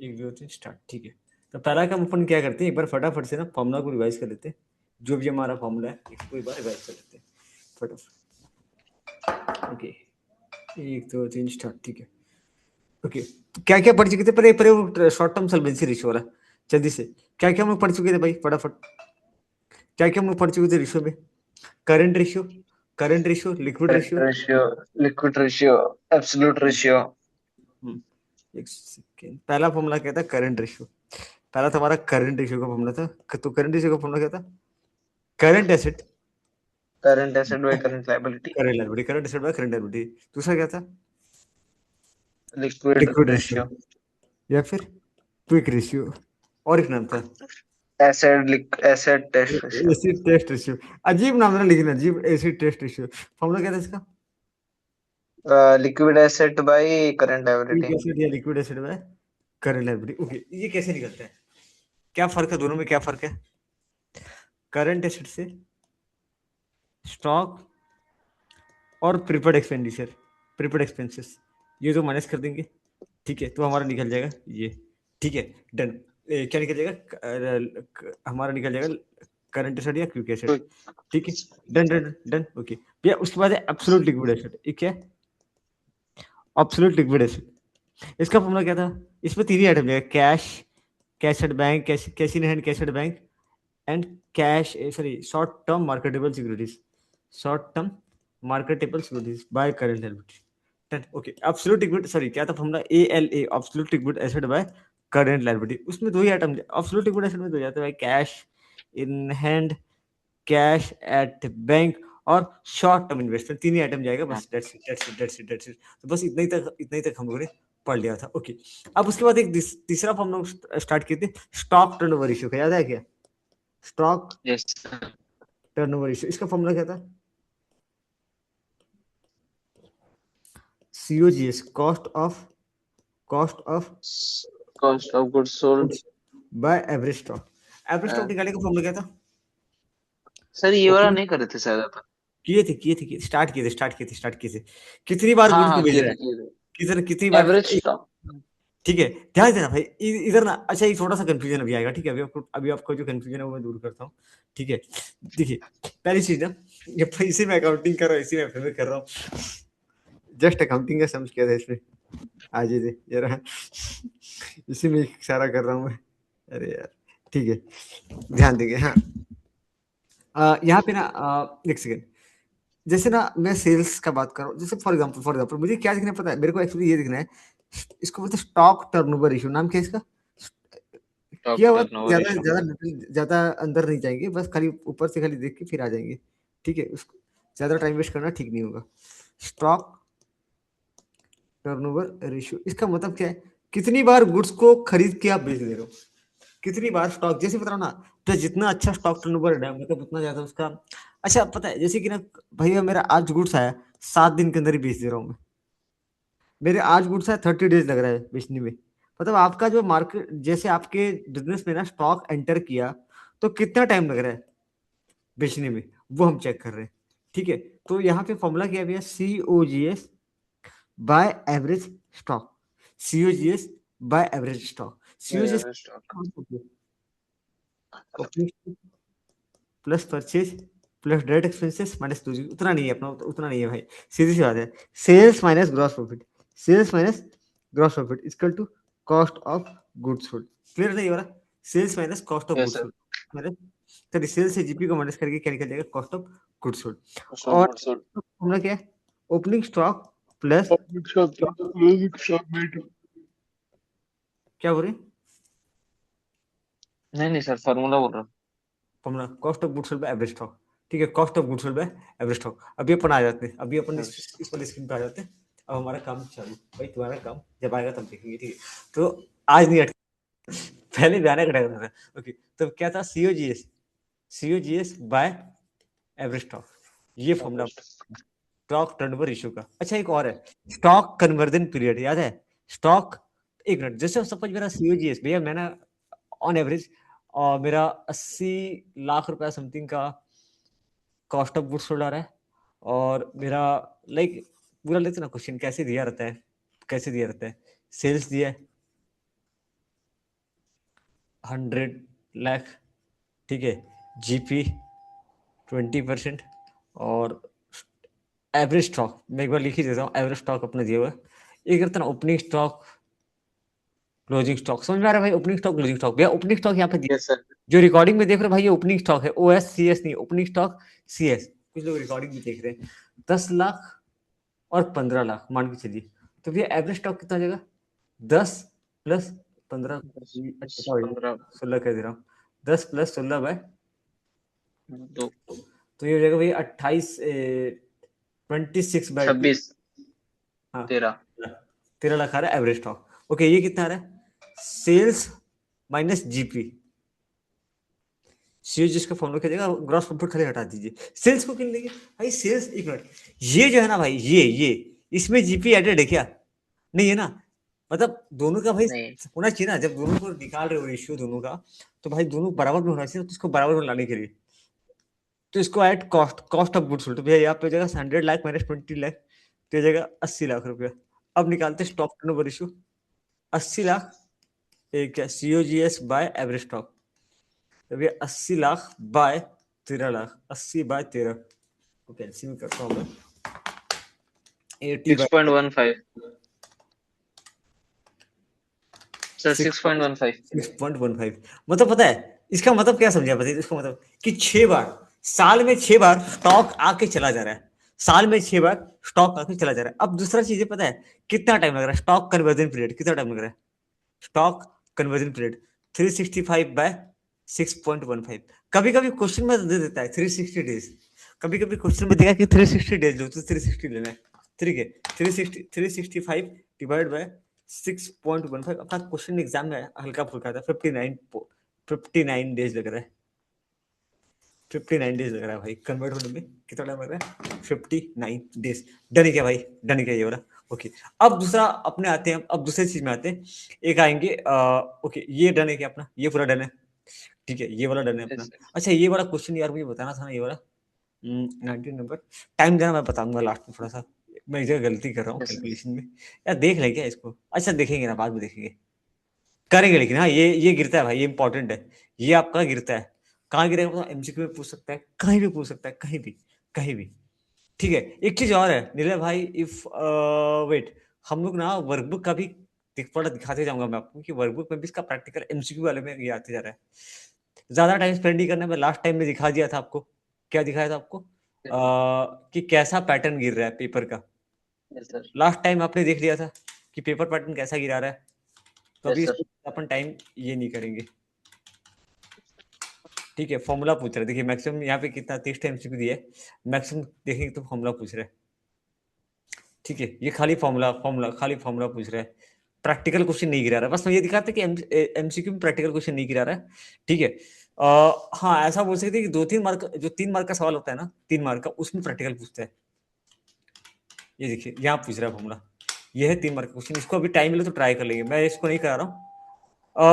1 2 3 start. ठीक है, तो पहला काम अपन क्या करते हैं, एक बार फटाफट से ना फॉर्मूला को रिवाइज कर लेते हैं। जो भी हमारा फॉर्मूला है इसको एक बार रिवाइज कर लेते हैं फटाफट। Okay, 1 2 3 start. ठीक है, ओके, तो क्या क्या पढ़ चुके थे? पर पर शॉर्ट टर्म सॉल्वेंसी रेशियो वाला जल्दी से क्या क्या हम लोग पढ़ चुके थे भाई? फटाफट क्या क्या हम लोग पढ़ चुके थे रेशियो में? Current ratio, current ratio, liquid current ratio. Ratio, liquid ratio, absolute ratio. एक सेकेंड, पहला फॉर्मूला क्या था? Current ratio. पहला तो हमारा करंट रेशियो का फॉर्मूला था। तो करंट रेशियो का फॉर्मूला क्या था? Current asset, current asset by current liability. Current liability, current asset by current liability. दूसरा क्या था? लिक्विड लिक्विड रेशियो रेशियो, या फिर क्विक रेशियो, और एक नाम था asset test ratio. Acid test ratio. अजीब नाम था, लेकिन अजीब, एसिड टेस्ट रेशियो। फॉर्मूला क्या था इसका? Liquid asset by current quick liability. Acid या liquid acid by current liability. Okay, ये कैसे निकलता है? क्या फर्क है दोनों में? क्या फर्क है? करंट एसेट से स्टॉक और प्रीपेड एक्सपेंडिचर, प्रीपेड एक्सपेंसेस, ये तो माइनस कर देंगे। ठीक है, तो हमारा निकल जाएगा ये। ठीक है, डन। क्या निकल जाएगा? हमारा निकल जाएगा करंट एसेट या क्विक एसेट। ठीक है, डन डन डन। ओके भैया, उसके बाद है एब्सोल्यूट लिक्विड एसेट। ये क्या है? Absolute liquid asset. इसका फॉर्मूला क्या था? इसमें तीन ही आइटम जाएगा, cash, cash at bank, cash in hand, cash at bank, and cash, sorry, short term marketable securities, short term marketable securities by current liability. Done. Okay, absolute liquid, sorry क्या था formula? ALA, absolute liquid asset by current liability. उसमें दो ही item, absolute liquid asset में दो जाते हैं, cash in hand, cash at bank, और short term investment. तीन ही आइटम जाएगा बस। That's it, that's it, that's it, that's it. तो बस इतना ही तक हम लोगों ने पढ़ लिया था। ओके, अब उसके बाद एक तीसरा हम लोग स्टार्ट किए थे, स्टॉक टर्नओवर रेशियो का। याद है क्या? Stock yes. टर्नओवर रेशियो, इसका फॉर्मूला क्या था? COGS, cost of cost of goods sold. Goods by average stock. Average stock निकालने का फॉर्मूला क्या था? सर ये वाला ओपनिंग नहीं करे थे शायद अपन। किए थे, स्टार्ट किए थे। कितनी बार हाँ गुड्स को हाँ भेज किए रहा थे है? किए थे। कितनी बार? Average stock. ठीक है, ध्यान देना भाई, इधर ना, अच्छा ये थोड़ा सा कंफ्यूजन अभी आएगा। ठीक है, अभी आपको जो कंफ्यूजन है वो मैं दूर करता हूँ। ठीक है, देखिए, पहली चीज ना, ये इसी में अकाउंटिंग कर रहा हूँ, इसी में पेमेंट कर रहा हूँ। जस्ट अकाउंटिंग का समझ किया था इसमें। आज ये दे ये रहा, इसी में इशारा कर रहा हूँ मैं। अरे यार, ठीक है, ध्यान देंगे। हाँ, यहाँ पे ना, एक सेकेंड, जैसे ना मैं सेल्स का बात कर रहा हूँ, जैसे फॉर एग्जाम्पल मुझे क्या दिखना है पता है? मेरे को एक्चुअली ये दिखना है, इसको बोलते हैं स्टॉक टर्नओवर रेशियो। नाम क्या है इसका? स्टॉक किया हुआ है, टर्नओवर ज्यादा रेशियो। ज्यादा ज्यादा अंदर नहीं जाएंगे, बस खाली ऊपर से खाली देख के फिर आ जाएंगे। ठीक है, उसको ज्यादा टाइम वेस्ट करना ठीक नहीं होगा। स्टॉक टर्नओवर रेशियो, इसका मतलब क्या है? कितनी बार गुड्स को खरीद के आप बेच दे रहे हो, कितनी बार स्टॉक, जैसे बता रहा हूं ना, तो जितना अच्छा स्टॉक टर्नओवर है मतलब उतना ज्यादा उसका। अच्छा पता है, जैसे कि ना, भैया मेरा आज गुड्स आया, 7 दिन के अंदर ही बेच दे रहा हूँ मैं। मेरे आज गुड्स आया, 30 डेज लग रहा है बेचने में। मतलब आपका जो मार्केट, जैसे आपके बिजनेस में ना स्टॉक एंटर किया, तो कितना टाइम लग रहा है बेचने में, वो हम चेक कर रहे हैं। ठीक है, तो यहाँ पे फॉर्मूला क्या है? COGS by average stock, COGS by average stock. COGS average stock. Plus purchase plus direct expenses minus two, उतना नहीं है अपना, उतना नहीं है भाई। सीधी सी बात है, sales minus gross profit, sales minus gross profit equal to cost of goods sold. Clear नहीं हो रहा? Sales minus cost of yes goods sir. Sold, मतलब चलिए सेल्स से जीपी को माइनस करके क्या निकल जाएगा? Cost of goods sold. Cost of और गुड्स सोल्ड। हमने क्या है? Opening stock plus, closing stock में। क्या बोल रहे हैं? नहीं नहीं सर, फार्मूला बोल रहा हूँ। Formula cost of goods sold by average stock. ठीक है, cost of goods sold by average stock. अभी अपन आ जाते हैं, अभी अपन इस वाले स्क्रीन पे आ जाते हैं। अब हमारा काम चालू। भाई तुम्हारा काम जब आएगा तब देखेंगे। ठीक है, तो आज नहीं अटके, पहले भी आने का टाइम था। ओके, तो क्या था? COGS, COGS by average stock, ये फॉर्मूला स्टॉक टर्नओवर रेशियो का। अच्छा एक और है, स्टॉक कन्वर्जन पीरियड, याद है? स्टॉक, एक मिनट, जैसे सपोज मेरा सीओजीएस भैया, मैंने ऑन एवरेज मेरा 80 लाख रुपया समथिंग का कॉस्ट ऑफ गुड्स सोल्ड आ रहा है, और मेरा लाइक पूरा लेते ना क्वेश्चन कैसे दिया रहता है, कैसे दिया रहता है? सेल्स दिया है, 100 लाख, ठीक है, जीपी 20%, और एवरेज स्टॉक मैं एक बार लिख ही देता हूँ, एवरेज स्टॉक अपना दिया हुआ है। ये करता ना ओपनिंग स्टॉक, क्लोजिंग स्टॉक, समझ में आ रहा है भाई? ओपनिंग स्टॉक, क्लोजिंग स्टॉक, भैया ओपनिंग स्टॉक यहाँ पे दिया, यस सर। जो रिकॉर्डिंग में देख रहे हो भाई ये ओपनिंग स्टॉक है, OS CS नहीं, ओपनिंग स्टॉक CS। कुछ लोग रिकॉर्डिंग में देख रहे हैं 10 लाख और 15 लाख मान के चलिए, तो भैया एवरेज स्टॉक कितना हो जाएगा? 10 + 15, 10 + पता हो जाएगा, 15 16 कह दे रहा हूँ, 10 + 16 बाय, 2 तो ये हो जाएगा भैया 28, 26/2। 26 हाँ, 13 13 लाख आ रहा है एवरेज स्टॉक। ओके, ये कितना आ रहा है? सेल्स माइनस जीपी, सीओ जिसका फॉर्मूला क्या देगा, ग्रॉस प्रॉफिट खाली हटा दीजिए, सेल्स को क्यों लेंगे भाई? सेल्स, एक मिनट, ये जो है ना भाई, ये इसमें जीपी एडेड है क्या? नहीं है ना, मतलब दोनों का भाई नहीं। होना चाहिए ना, जब दोनों को निकाल रहे हो रेशियो दोनों का, तो भाई दोनों बराबर में होना चाहिए, तो इसको बराबर में लाने के लिए तो इसको add cost of goods sold, तो भैया यहाँ पे हो जाएगा 100 लाख माइनस 20 लाख, तो हो जाएगा 80 लाख रुपया। अब निकालते हैं स्टॉक टर्नओवर रेशियो, 80 लाख, एक क्या COGS बाय एवरेज स्टॉक, तो भैया 80 लाख बाय 13 लाख, 80/13 को कैंसिल करता हूँ मैं, 80/6, 6.15 सर। 6.15 6.15, मतलब पता है इसका मतलब क्या समझा? बताइए इसका मतलब कि 6 बार, साल में 6 बार स्टॉक आके चला जा रहा है, साल में 6 बार स्टॉक आके चला जा रहा है। अब दूसरा चीज है, पता है कितना टाइम लग रहा है? स्टॉक कन्वर्जन पीरियड कितना टाइम लग रहा है? Stock conversion period 365/6.15। कभी कभी क्वेश्चन में दे देता है 360 डेज, कभी कभी क्वेश्चन में देगा कि 360 डेज लो, तो 360 लेना है, ठीक है। 365 डिवाइड बाय 6.15, अपना क्वेश्चन एग्जाम में हल्का फुल्का था, 59 डेज लग रहा है, 59 डेज लग रहा है भाई, कन्वर्ट होने में कितना टाइम लग रहा है? 59 डेज। डन है क्या भाई? डन है क्या ये वाला? ओके, अब दूसरा अपने आते हैं, अब दूसरी चीज में आते हैं, एक आएंगे ओके, ये डन है क्या अपना? ये पूरा डन है, ठीक है, ये वाला डन है अपना। Yes sir. अच्छा, ये वाला क्वेश्चन यार मुझे बताना था ना, ये वाला 19 नंबर, टाइम देना, मैं बताऊंगा लास्ट में थोड़ा सा, मैं एक जगह गलती कर रहा हूँ यस सर। कैलकुलेशन में, यार देख लें क्या इसको? अच्छा देखेंगे ना, बाद में देखेंगे, करेंगे, लेकिन हाँ ये गिरता है भाई, ये इंपॉर्टेंट है, ये आपका गिरता है। कहाँ गिरेगा? मतलब MCQ में पूछ सकता है, कहीं भी पूछ सकता है, कहीं भी, कहीं भी, ठीक है। एक चीज और है नीरज भाई, इफ वेट, हम लोग ना वर्कबुक का भी थोड़ा दिखाते जाऊंगा मैं आपको, कि वर्कबुक में भी इसका प्रैक्टिकल MCQ वाले में ये आते जा रहा है। ज्यादा टाइम स्पेंड नहीं करना, मैं लास्ट टाइम में दिखा दिया था आपको, क्या दिखाया था आपको, कि कैसा पैटर्न गिर रहा है पेपर का, यस सर। लास्ट टाइम आपने देख लिया था कि पेपर पैटर्न कैसा गिरा रहा है, तो अभी यस इसको सर। अपन टाइम ये नहीं करेंगे, ठीक है। फॉर्मूला पूछ रहा है, देखिए मैक्सिमम यहाँ पे कितना 30 MCQ दिया है, मैक्सिमम देखेंगे तो फॉर्मूला पूछ रहा है, ठीक है। ये खाली फॉर्मूला फॉर्मूला खाली फॉर्मूला पूछ रहा है, प्रैक्टिकल क्वेश्चन नहीं गिरा रहा है, बस मैं ये दिखाता कि MCQ में प्रैक्टिकल क्वेश्चन नहीं गिरा रहा है, ठीक है। हाँ, ऐसा बोल सकते हैं कि 2-3 मार्क, जो 3 मार्क का सवाल होता है ना, 3 मार्क का, उसमें प्रैक्टिकल पूछता है। ये देखिए यहाँ पूछ रहा है फॉर्मूला, ये है 3 मार्क का क्वेश्चन, इसको अभी टाइम मिले तो ट्राई कर लेंगे, मैं इसको नहीं करा रहा हूँ।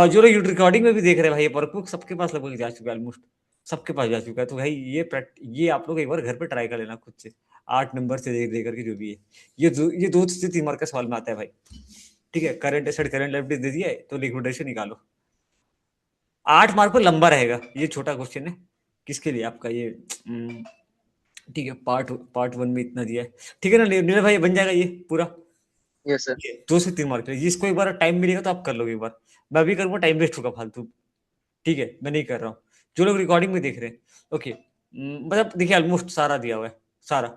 जो लोग रिकॉर्डिंग में भी देख रहे हैं भाई, ये वर्कबुक सबके पास लगभग जा चुका है, ऑलमोस्ट सबके पास जा चुका है, तो भाई ये आप लोग एक बार घर पे ट्राई कर लेना खुद से, 8 नंबर से दे करके जो भी है, ये 2 से 3 मार्क का सवाल में आता है भाई, ठीक है। करंट एसेट करंट लायबिलिटी दे दिया है, तो लिक्विडेशन निकालो, 8 मार्क पर लंबा रहेगा, ये छोटा क्वेश्चन है किसके लिए, आपका ये ठीक है, पार्ट 1 में इतना दिया है, ठीक है ना नीरज भाई? बन जाएगा ये पूरा, यस सर। 2 से 3 मार्क, जिसको एक बार टाइम मिलेगा तो आप कर लोगे एक बार, मैं भी करूंगा, टाइम वेस्ट होगा फालतू, ठीक है, मैं नहीं कर रहा हूँ। जो लोग रिकॉर्डिंग में देख रहे हैं, ओके, मतलब देखिए ऑलमोस्ट सारा दिया हुआ है, सारा,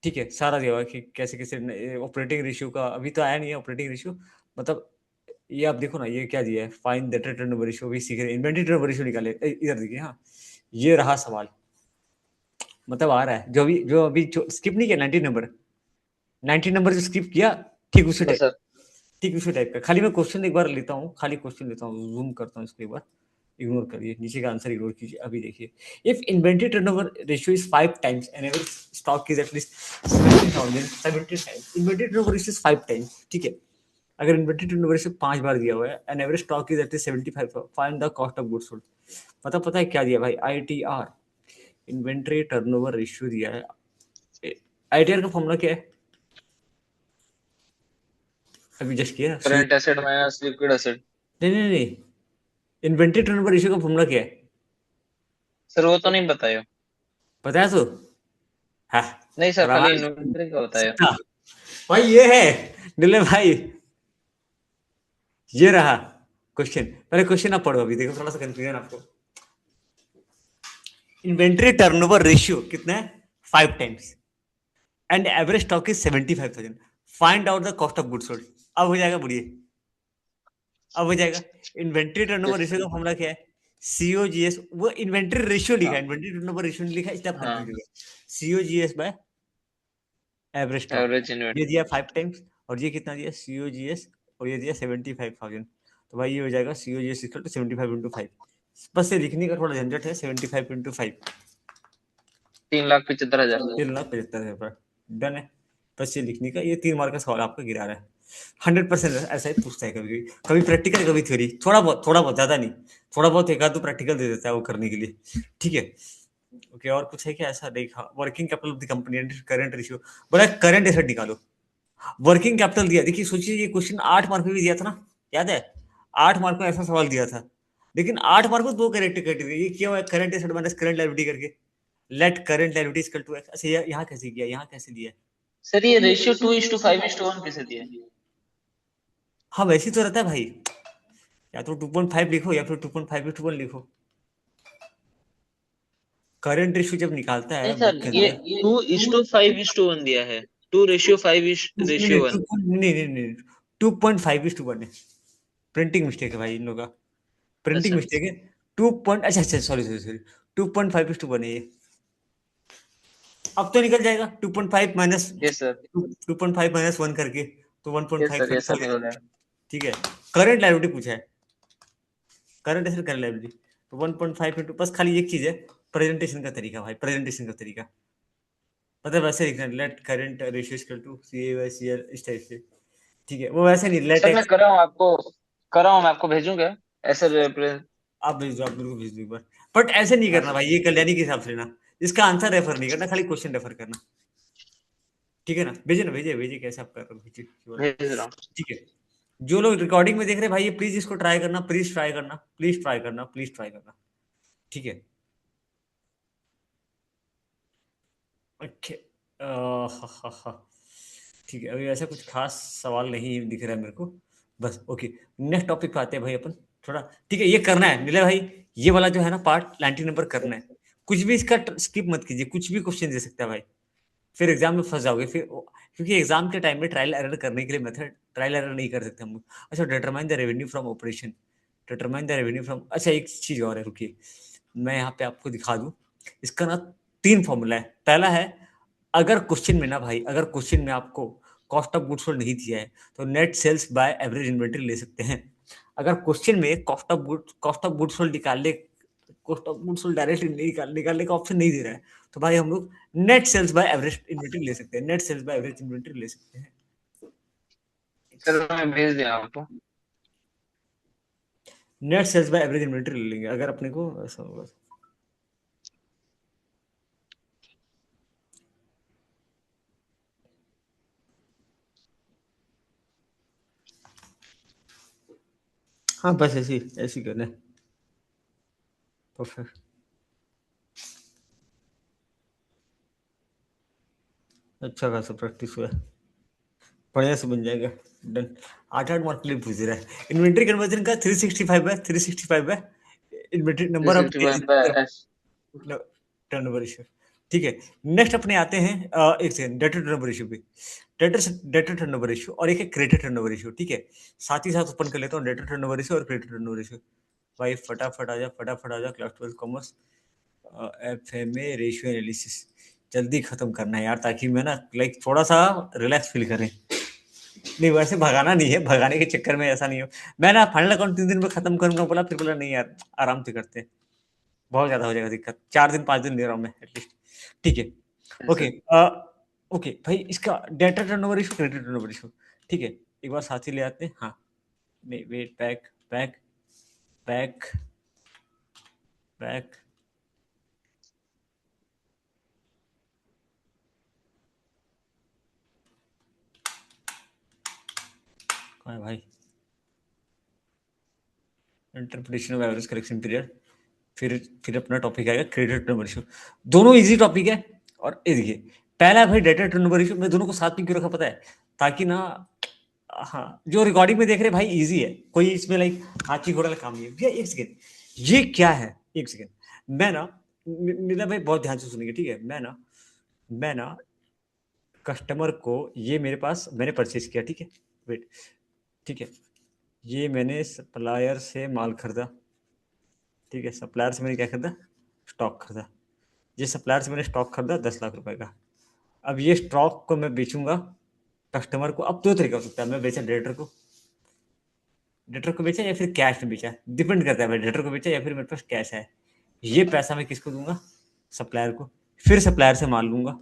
ठीक है, सारा दिया हुआ है कि कैसे कैसे ऑपरेटिंग रेशियो का अभी तो आया नहीं है, ऑपरेटिंग रेशियो, मतलब ये आप देखो ना, ये क्या दिया है, फाइन डेटर टर्नओवर रेशियो भी सीख रहे हैं, इन्वेंटरी टर्नओवर रेशियो निकाले, इधर देखिए, हाँ ये रहा सवाल, मतलब आ रहा है, जो अभी स्किप नहीं किया 19 नंबर, 19 नंबर जो स्किप किया, ठीक उसी यस टाइप, सर। ठीक उसी टाइप का, खाली मैं क्वेश्चन एक बार लेता हूँ, खाली क्वेश्चन लेता हूँ, जूम करता हूँ इसको एक बार, इग्नोर करिए, नीचे का आंसर इग्नोर कीजिए, अभी देखिए, if inventory turnover ratio is 5 times and average stock is at least 70 times, inventory turnover ratio is 5 times, ठीक है। अगर इन्वेंटरी टर्नओवर रेशियो 5 बार दिया हुआ है and average stock is at least 75, find the cost of goods sold, मतलब पता है क्या दिया भाई? ITR, इन्वेंटरी टर्नओवर रेशियो दिया है, ITR का फॉर्मूला क्या है? अभी जस्ट किया, current asset minus liquid asset. नहीं नहीं नहीं, इन्वेंट्री टर्नओवर रेशियो का फॉर्मूला क्या है? सर वो तो नहीं बताया। पता है तो? हाँ। नहीं सर, खाली आराम इन्वेंटरी का बताया। से। भाई ये है दिले भाई, ये रहा क्वेश्चन। पहले क्वेश्चन आप पढ़ो, अभी देखो थोड़ा सा कंफ्यूजन आपको। इन्वेंट्री टर्नओवर रेशियो कितना है? 5 times. And average stock is 75,000। Find out the cost of goods sold. अब हो जाएगा, बुढ़िए अब हो जाएगा। इन्वेंट्री टर्नओवर यस रेशियो का सर। फॉर्मूला क्या है? सीओजीएस, वो इन्वेंट्री रेशियो लिखा हाँ है, इन्वेंट्री टर्नओवर रेशियो नहीं लिखा है, इसलिए आप कंफ्यूज हाँ, हो गए। COGS by average stock. Average ये इन्वेंटरी। दिया 5 टाइम्स, और ये कितना दिया? सीओजीएस, और ये दिया 75,000। तो भाई ये हो जाएगा सीओजीएस इक्वल टू 75 × 5। बस ये लिखने का थोड़ा झंझट है, 75 × 5। 3,75,000। 3,75,000। डन है। बस ये लिखने का, ये 3 मार्क का सवाल आपका गिरा रहा है। 100% ऐसा ही पूछता है, कभी कभी प्रैक्टिकल, कभी थ्योरी, थोड़ा बहुत, ज्यादा नहीं। थोड़ा बहुत एक आध तो प्रैक्टिकल दे देता है वो करने के लिए। ठीक है। ओके, और कुछ है क्या ऐसा? देखा working capital of the company and current ratio. बोला करंट एसेट निकालो। वर्किंग कैपिटल दिया, देखिए सोचिए, ये क्वेश्चन 8 मार्क में भी दिया था ना, याद है? 8 मार्क में ऐसा सवाल दिया था, लेकिन 8 मार्क में 2 करेक्ट कैटेगरी, ये क्या हुआ? Current asset minus current liability करके, let current liability equal to x. अच्छा, यहाँ कैसे किया, यहाँ कैसे दिया है? सर ये रेशियो 2:5:1 कैसे दिया? हाँ वैसे ही तो रहता है भाई, या तो 2.5 लिखो या फिर 2.5:1 लिखो। करंट रेशियो जब निकालता नहीं है सर, बुक के ये अंदर, 2:5:1 दिया है। 2:5:1। नहीं नहीं नहीं, 2.5:1 है। प्रिंटिंग मिस्टेक है भाई इन लोगों का, प्रिंटिंग अच्छा। मिस्टेक है। 2 अच्छा अच्छा, सॉरी सॉरी सॉरी, 2.5:1 है ये। अब तो निकल जाएगा 2.5 माइनस, यस सर। 2.5 - 1 करके, तो यस 1.5 सर, का ये निकल सब गया। निकल जाएगा। ठीक है। करंट लायबिलिटी पूछा है, करंट एसेट करंट लायबिलिटी, तो 1.5 इंटू, बस खाली एक चीज है, प्रेजेंटेशन का तरीका भाई, प्रेजेंटेशन का तरीका। मतलब वैसे लिखना, let current ratio equal to C A by C L, इस टाइप से। ठीक है, वो वैसे नहीं, लेट सर मैं एक्स। कर रहा हूँ आपको, कर रहा हूँ, मैं आपको भेजूंगा ऐसे आप भेज दो, आप बिल्कुल भेज दो एक बार। बट ऐसे नहीं हाँ करना सर। भाई, ये कल्याणी के हिसाब से लेना। इसका आंसर रेफर नहीं करना, खाली क्वेश्चन रेफर करना। ठीक है ना? भेजिए ना, भेजिए भेजिए, कैसे आप कर रहे हो, भेजिए केवल। भेज रहा हूँ। ठीक है। जो लोग रिकॉर्डिंग में देख रहे हैं भाई, ये प्लीज इसको ट्राई करना, प्लीज ट्राई करना, प्लीज ट्राई करना, प्लीज ट्राई करना। ठीक है। ओके। हा हा हा। ठीक है, अभी ऐसा कुछ खास सवाल नहीं दिख रहा है मेरे को। बस ओके, नेक्स्ट टॉपिक पे आते हैं भाई अपन। थोड़ा ठीक है, ये करना है नीला भाई, ये वाला जो है ना पार्ट 90 नंबर करना है। कुछ भी इसका स्किप मत कीजिए, कुछ भी क्वेश्चन दे सकता है भाई, फिर एग्जाम में फंस जाओगे फिर क्योंकि एग्जाम के टाइम में ट्रायल एरर करने के लिए मेथड, ट्रायल एरर नहीं कर सकते हम लोग। अच्छा, determine the revenue from operation, determine the revenue from, अच्छा एक चीज और है, रुकिए मैं यहाँ पे आपको दिखा दूं। इसका ना 3 फॉर्मूला है। पहला है, अगर क्वेश्चन में ना भाई, अगर क्वेश्चन में आपको कॉस्ट ऑफ गुड्स सोल्ड नहीं दिया है, तो net sales by average inventory ले सकते हैं। अगर क्वेश्चन में कॉस्ट ऑफ गुड्स सोल्ड निकालने, cost of goods sold directly निकालने का ऑप्शन नहीं दे रहा है, तो भाई हम लोग net sales by average inventory ले सकते हैं, net sales by average inventory ले सकते हैं। सर मैं भेज दिया आपको। Net sales by average inventory ले लेंगे अगर अपने को ऐसा होगा। हाँ बस ऐसी ऐसी करना है। परफेक्ट। अच्छा खासा प्रैक्टिस हुआ है, बढ़िया से बन जाएगा। डन। 8 8 मार्क के लिए पूछ रहा है। इन्वेंट्री कन्वर्जन का 365 है inventory three number of sixty days, five by S. Turnover ratio. ठीक है। नेक्स्ट अपने आते हैं एक सेकंड, डेटर टर्नओवर रेशियो पे। डेटर टर्नओवर रेशियो और एक है क्रेडिट टर्नओवर रेशियो। ठीक है, साथ ही साथ ओपन कर लेता हूँ डेटर टर्नओवर रेशियो और क्रेडिट टर्नओवर रेशियो। भाई फटाफट आ जा class 12 commerce, F M A ratio analysis. जल्दी खत्म करना है यार, ताकि मैं ना लाइक थोड़ा सा रिलैक्स फील करें। नहीं वैसे भगाना नहीं है, भगाने के चक्कर में ऐसा नहीं हो। मैं ना फाइनल अकाउंट 3 दिन में खत्म करूंगा बोला, फिर बोला नहीं यार आराम से करते हैं, बहुत ज्यादा हो जाएगा दिक्कत, 4 दिन 5 दिन ले रहा हूँ मैं एटलीस्ट। ठीक है। Yes okay. सर। ओके भाई, इसका data turnover issue, credit turnover issue. ठीक है, एक बार साथ ही ले आते हैं। हाँ, नहीं wait, back back back back. कहाँ है भाई? Interpretation of average correction period, फिर अपना टॉपिक आएगा क्रेडिट टर्नओवर रेशियो। दोनों इजी टॉपिक है। और ये देखिए, पहला भाई डेटा टर्नओवर रेशियो, मैं दोनों को साथ में क्यों रखा पता है, ताकि ना, हाँ, जो रिकॉर्डिंग में देख रहे भाई इजी है, कोई इसमें लाइक हाथी घोड़ा वाला काम नहीं है भैया। एक सेकेंड, ये क्या है, एक सेकेंड, मैं ना, नीला भाई बहुत ध्यान से सुनिए, ठीक है। मैं ना कस्टमर को, ये मेरे पास मैंने परचेज किया, ठीक है, वेट, ठीक है, ये मैंने सप्लायर से माल खरीदा, ठीक है, सप्लायर से मैंने क्या खरीदा, स्टॉक खरीदा। ये सप्लायर से मैंने स्टॉक खरीदा 10 लाख रुपए का। अब ये स्टॉक को मैं बेचूंगा कस्टमर को। अब दो तरीका हो सकता है, मैं बेचा डेटर को बेचा या फिर कैश में बेचा, डिपेंड करता है भाई, डेटर को बेचा या फिर मेरे पास कैश है। ये पैसा मैं किसको दूंगा, सप्लायर को, फिर सप्लायर से माल लूंगा,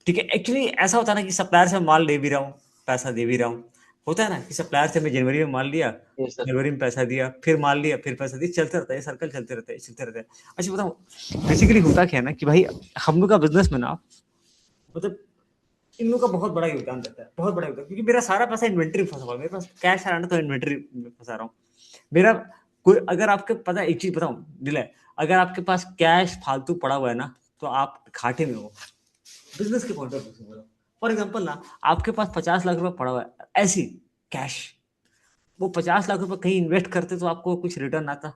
ठीक है। एक्चुअली ऐसा होता है ना कि सप्लायर से माल ले भी रहा हूँ, पैसा दे भी रहा हूँ, होता है ना कि सप्लायर से मैं जनवरी में माल लिया, यस सर। जनवरी में पैसा दिया, फिर माल लिया, फिर पैसा दिया, चलते रहता है, सर्कल चलते रहता है, चलते रहता है। अच्छा बताऊँ, बेसिकली होता क्या है ना कि भाई हम लोग का बिजनेस में ना, मतलब इन लोगों का बहुत बड़ा योगदान रहता है, बहुत बड़ा योगदान, क्योंकि मेरा सारा पैसा इन्वेंट्री में फंसा हुआ है, मेरे पास कैश आ रहा है ना, तो इन्वेंट्री में फंसा रहा हूँ। मेरा कोई, अगर आपके पता है, एक चीज बताऊं दिल, अगर आपके पास कैश फालतू पड़ा हुआ है ना, तो आप घाटे में हो, बिजनेस के पॉइंट ऑफ व्यू से बोल रहा हूँ। फॉर एग्जाम्पल ना, आपके पास 50 लाख रुपए पड़ा हुआ है ऐसी कैश, वो 50 लाख रुपए कहीं इन्वेस्ट करते तो आपको कुछ रिटर्न आता।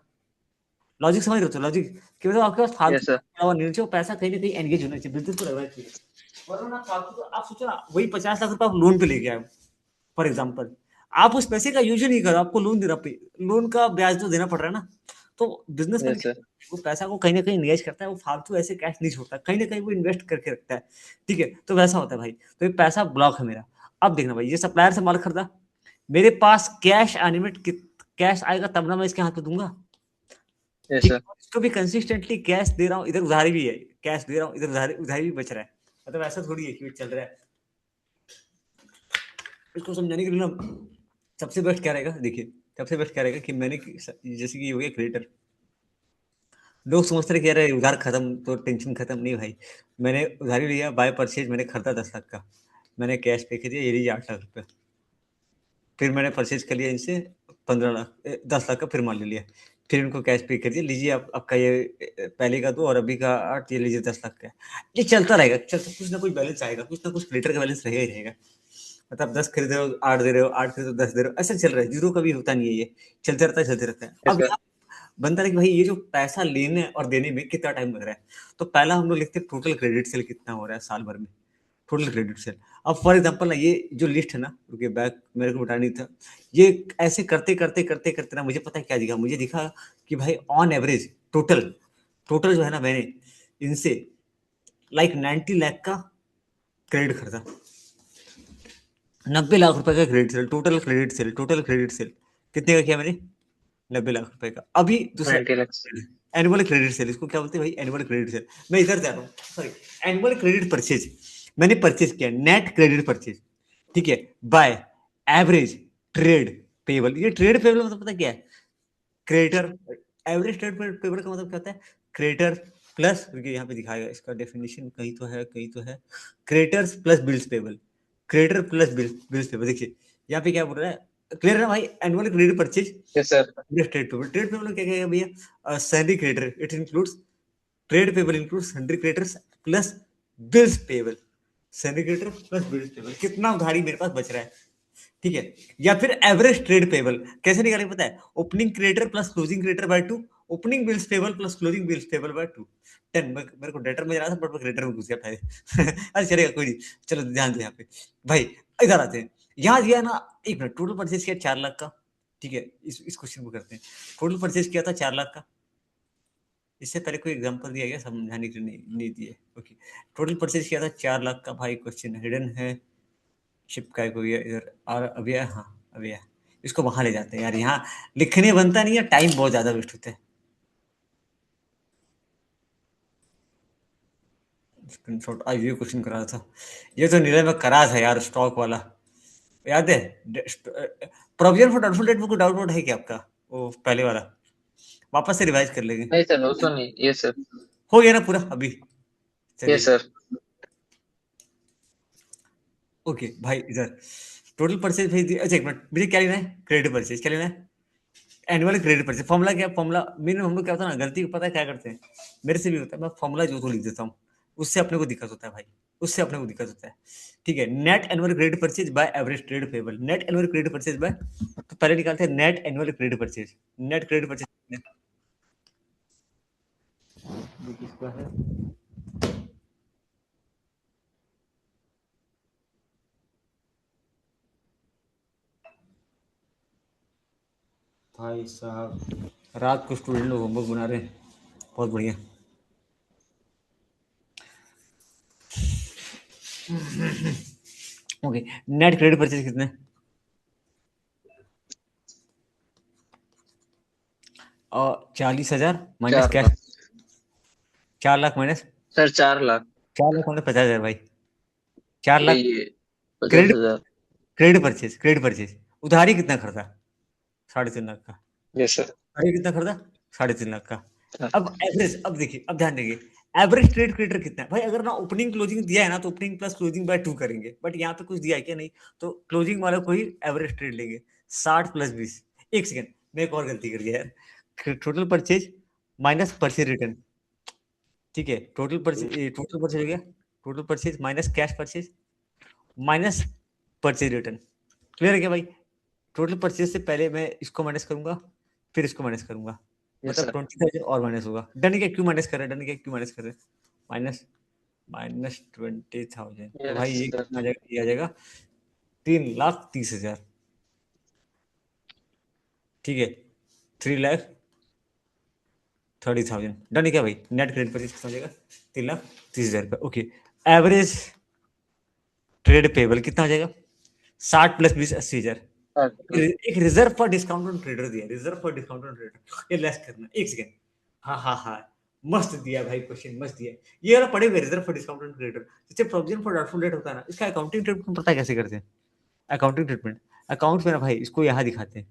लॉजिक समझ रहे हो, तो लॉजिक कि मतलब आपके पास फालतू यस सर। पड़ा हुआ नहीं चाहिए, वो पैसा कहीं ना कहीं एंगेज होना चाहिए, बिजनेस को लगना चाहिए। वरना ना फालतू, तो आप सोचो ना, वही 50 लाख रुपए आप लोन पे लेके आए, फॉर एग्जाम्पल, आप उस पैसे का यूज ही नहीं करो, आपको लोन देना, लोन का ब्याज तो देना पड़ रहा है ना। तो बिजनेसमैन यस सर। वो पैसा को कहीं ना कहीं निवेश करता है, वो फालतू ऐसे कैश नहीं छोड़ता, कहीं ना कहीं वो इन्वेस्ट करके रखता है, ठीक है। तो वैसा होता है भाई, तो ये पैसा ब्लॉक है मेरा। अब देखना भाई, ये सप्लायर से माल खरीदा, मेरे पास कैश आने में कैश आएगा तब ना मैं इसके हाथ में दूंगा, यस ठीक सर। है। इसको भी कंसिस्टेंटली कैश दे रहा हूँ, इधर उधारी भी है, कैश दे रहा हूँ, इधर उधारी उधारी भी बच रहा है, मतलब ऐसा थोड़ी है कि चल रहा है। इसको समझाने के लिए ना, सबसे बेस्ट क्या रहेगा, देखिए, सबसे बेस्ट क्या रहेगा कि मैंने जैसे कि ये हो गया क्रिएटर, लोग समझते रहे कि यार उधार खत्म तो टेंशन खत्म, नहीं भाई, मैंने उधारी लिया, बाय परचेज मैंने खरीदा 10 लाख का, मैंने कैश पे किया, ये लीजिए 8 लाख रुपए, फिर मैंने परचेज कर लिया इनसे 15 लाख, 10 लाख का फिर माल ले लिया, फिर इनको कैश पे कर दिया, लीजिए आप आपका ये पहले का 2 और अभी का 8, ये लीजिए 10 लाख का है। ये चलता रहेगा, चलता, कुछ ना कुछ बैलेंस आएगा, कुछ ना कुछ क्रिएटर का बैलेंस रहेगा ही रहेगा। मतलब 10 खरीद रहे हो 8 दे रहे हो, 8 खरीदो 10 दे रहे हो, ऐसा चल रहा है, जीरो कभी होता नहीं है, ये चलते रहता है, चलते रहता है। यस अब सर। यहाँ बनता है कि भाई ये जो पैसा लेने और देने में कितना टाइम लग रहा है। तो पहला हम लोग लिखते हैं टोटल क्रेडिट सेल कितना हो रहा है साल भर में, टोटल क्रेडिट सेल। अब फॉर एग्जांपल ना, ये जो लिस्ट है ना, रुकिए बैक, मेरे को बताना नहीं था, ये ऐसे करते करते करते करते ना, मुझे पता है क्या दिखा, मुझे दिखा कि भाई ऑन एवरेज टोटल, टोटल जो है ना, मैंने इनसे लाइक 90 लाख का क्रेडिट खरीदा, 90 लाख रुपए का credit sale, total credit sale, total credit sale कितने का किया मैंने, 90 लाख रुपए का। अभी दूसरा 90 lakhs। एनुअल क्रेडिट सेल, इसको क्या बोलते हैं भाई, एनुअल क्रेडिट सेल। मैं इधर जा रहा हूँ, सॉरी, एनुअल क्रेडिट परचेज, मैंने परचेज किया नेट क्रेडिट परचेज, ठीक है, बाय एवरेज ट्रेड पेबल। ये ट्रेड पेबल मतलब पता क्या है, क्रेडिटर, एवरेज ट्रेड पेबल का मतलब क्या होता है, क्रेडिटर प्लस, यहाँ पे दिखाएगा इसका डेफिनेशन, कहीं तो है, कहीं तो है, creditors plus bills payable, creditor plus bills payable, देखिए यहाँ पे क्या बोल रहा है, क्लियर है ना भाई, annual credit purchase, yes sir. Trade payable, trade payable क्या क्या है भैया, salary creditor, it includes, trade payable includes salary creditors plus bills payable, salary creditor plus bills payable, कितना उधारी मेरे पास बच रहा है, ठीक है। या फिर एवरेज ट्रेड पेबल कैसे निकालेंगे पता है, opening creditor plus closing creditor by 2, opening bills payable plus closing bills payable by 2, 10। मेरे को डेटर में जा रहा था, बट मैं क्रेडिटर में घुस गया पहले। अरे चलेगा, कोई नहीं, चलो ध्यान दे यहाँ पे भाई, इधर आते हैं, यहाँ दिया ना, एक मिनट, टोटल परचेज किया 4 लाख का, ठीक है, इस क्वेश्चन को करते हैं, टोटल परचेज किया था 4 लाख का, इससे पहले कोई एग्जांपल दिया गया समझाने के लिए, नहीं दिए, ओके। टोटल परचेज किया था 4 लाख का, भाई क्वेश्चन हिडन है, शिप का कोई है इधर, और अभी है, हाँ अभी है, इसको वहां ले जाते हैं यार, यहाँ लिखने बनता नहीं है, टाइम बहुत ज्यादा वेस्ट होता है। स्क्रीनशॉट आज ये क्वेश्चन करा था, ये तो नीले में करा था यार, स्टॉक वाला, याद है, प्रोविजन फॉर डाउटफुल डेट में कोई डाउट है क्या आपका, वो पहले वाला, वापस से रिवाइज कर लेंगे, नहीं सर, वो तो नहीं। Yes sir. हो गया ना पूरा अभी, यस चलिए, सर। ओके भाई, इधर टोटल परचेज भेज दिया। अच्छा एक मिनट, मुझे क्या लेना है, क्रेडिट परचेज क्या लेना है, एनुअल क्रेडिट परचेज फॉर्मूला क्या, फॉर्मूला मेन हम लोग क्या होता है ना, गलती पता है क्या करते हैं, मेरे से भी होता है, मैं फॉर्मूला जो तो लिख देता हूँ, उससे अपने को दिक्कत होता है भाई, उससे अपने को दिक्कत होता है। ठीक है, net annual credit purchase by average trade payable, net annual credit purchase by, तो पहले निकालते हैं net annual credit purchase, net credit purchase किसका है, भाई साहब रात को स्टूडेंट लोग होमवर्क बना रहे हैं, बहुत बढ़िया। ओके, नेट क्रेडिट परचेज कितने, और 40,000 minus 4 cash, lakh 4 lakh minus, sir, 4 lakh. 4 lakh minus 50,000 भाई, 4 लाख ये पचास क्रेडिट, हजार क्रेडिट परचेज, क्रेडिट परचेज उधारी कितना खर्चा, 3.5 लाख का, यस सर। उधारी कितना खर्चा, 3.5 लाख का। हाँ, अब एवरेज, अब देखिए, अब ध्यान देंगे, एवरेज ट्रेड क्रेडिटर कितना है भाई, अगर ना ओपनिंग क्लोजिंग दिया है ना, तो ओपनिंग प्लस क्लोजिंग बाय 2 करेंगे, बट यहाँ पे कुछ दिया है क्या, नहीं, तो क्लोजिंग वाला को ही एवरेज ट्रेड लेंगे, 60 + 20। एक सेकंड, मैं एक और गलती कर गया यार, total purchase minus purchase return, ठीक है, टोटल परचेज हो गया, total purchase minus cash purchase minus purchase return, clear है क्या भाई, टोटल परचेज से पहले मैं इसको माइनस करूंगा, फिर इसको माइनस करूंगा, यस मतलब सर। 20,000 और माइनस होगा, डन क्या, क्यों माइनस कर रहे हैं, डन क्या, क्यों माइनस कर रहे हैं, माइनस माइनस 20,000, तो यस भाई ये सर। कितना आ जाएगा, ये आ जाएगा 3,30,000, ठीक है, 3,30,000, डन क्या भाई, नेट क्रेडिट परचेज कितना हो जाएगा, 3,30,000 का, ओके। एवरेज ट्रेड पेबल कितना हो जाएगा, 60 + 20 80,000, एक reserve for discount on trader दिया, reserve for discount on trader, ये लेस करना, एक सेकंड, हाँ हाँ हाँ, मस्त दिया भाई क्वेश्चन, मस्त दिया, ये वाला पढ़े हुए, reserve for discount on trader, जैसे प्रोविजन फॉर डाउटफुल डेट होता है ना, इसका अकाउंटिंग ट्रीटमेंट पता है कैसे करते हैं, अकाउंटिंग ट्रीटमेंट, अकाउंट में ना भाई इसको यहाँ दिखाते हैं,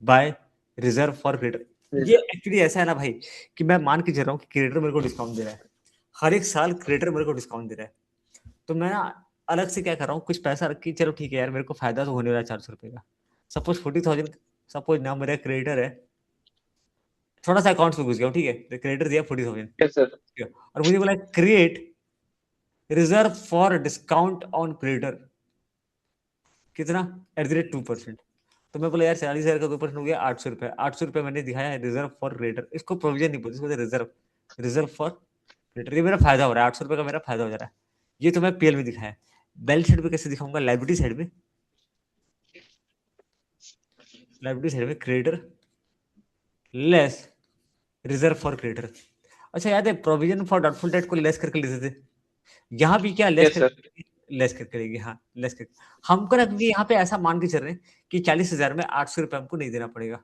बाय रिजर्व फॉर क्रेडिटर, ये रिजर्व। एक्चुअली ऐसा है ना भाई, कि मैं मान के चल रहा हूँ कि क्रेडिटर मेरे को डिस्काउंट दे रहा है, हर एक साल क्रेडिटर मेरे को डिस्काउंट दे रहा है, तो मैं ना अलग से क्या कर रहा हूँ, कुछ पैसा रख के, चलो ठीक है यार, मेरे को फायदा तो होने वाला है 400 रुपये का, सपोज 40,000, सपोज ना मेरा क्रेडिटर है, थोड़ा सा अकाउंट्स में घुस गया हूँ, ठीक है, क्रेडिटर दिया 40,000, यस सर। ठीक है, और मुझे बोला create reserve for discount on creditor, कितना, @2%, तो मैं बोला यार 40,000 का 2% हो गया 800 रुपये, 800 रुपये मैंने दिखाया है रिजर्व फॉर क्रेडिटर, इसको प्रोविजन नहीं बोलते, इसको रिजर्व, रिजर्व फॉर क्रेडिटर, ये मेरा फायदा हो रहा है, 800 रुपये का मेरा फायदा हो जा रहा है, ये तो मैं पीएल में दिखाया है, बैलेंस शीट में कैसे दिखाऊंगा, लाइबिलिटी साइड में, लाइबिलिटी साइड में creditor less reserve for creditor, अच्छा याद है प्रोविजन फॉर डाउटफुल डेट को लेस करके लेते थे, यहाँ भी क्या लेस यस सर। करके, लेस करके लेंगे, हाँ लेस करके, हमको ना, क्योंकि यहाँ पे ऐसा मान के चल रहे हैं कि 40,000 में 800 रुपये हमको नहीं देना पड़ेगा,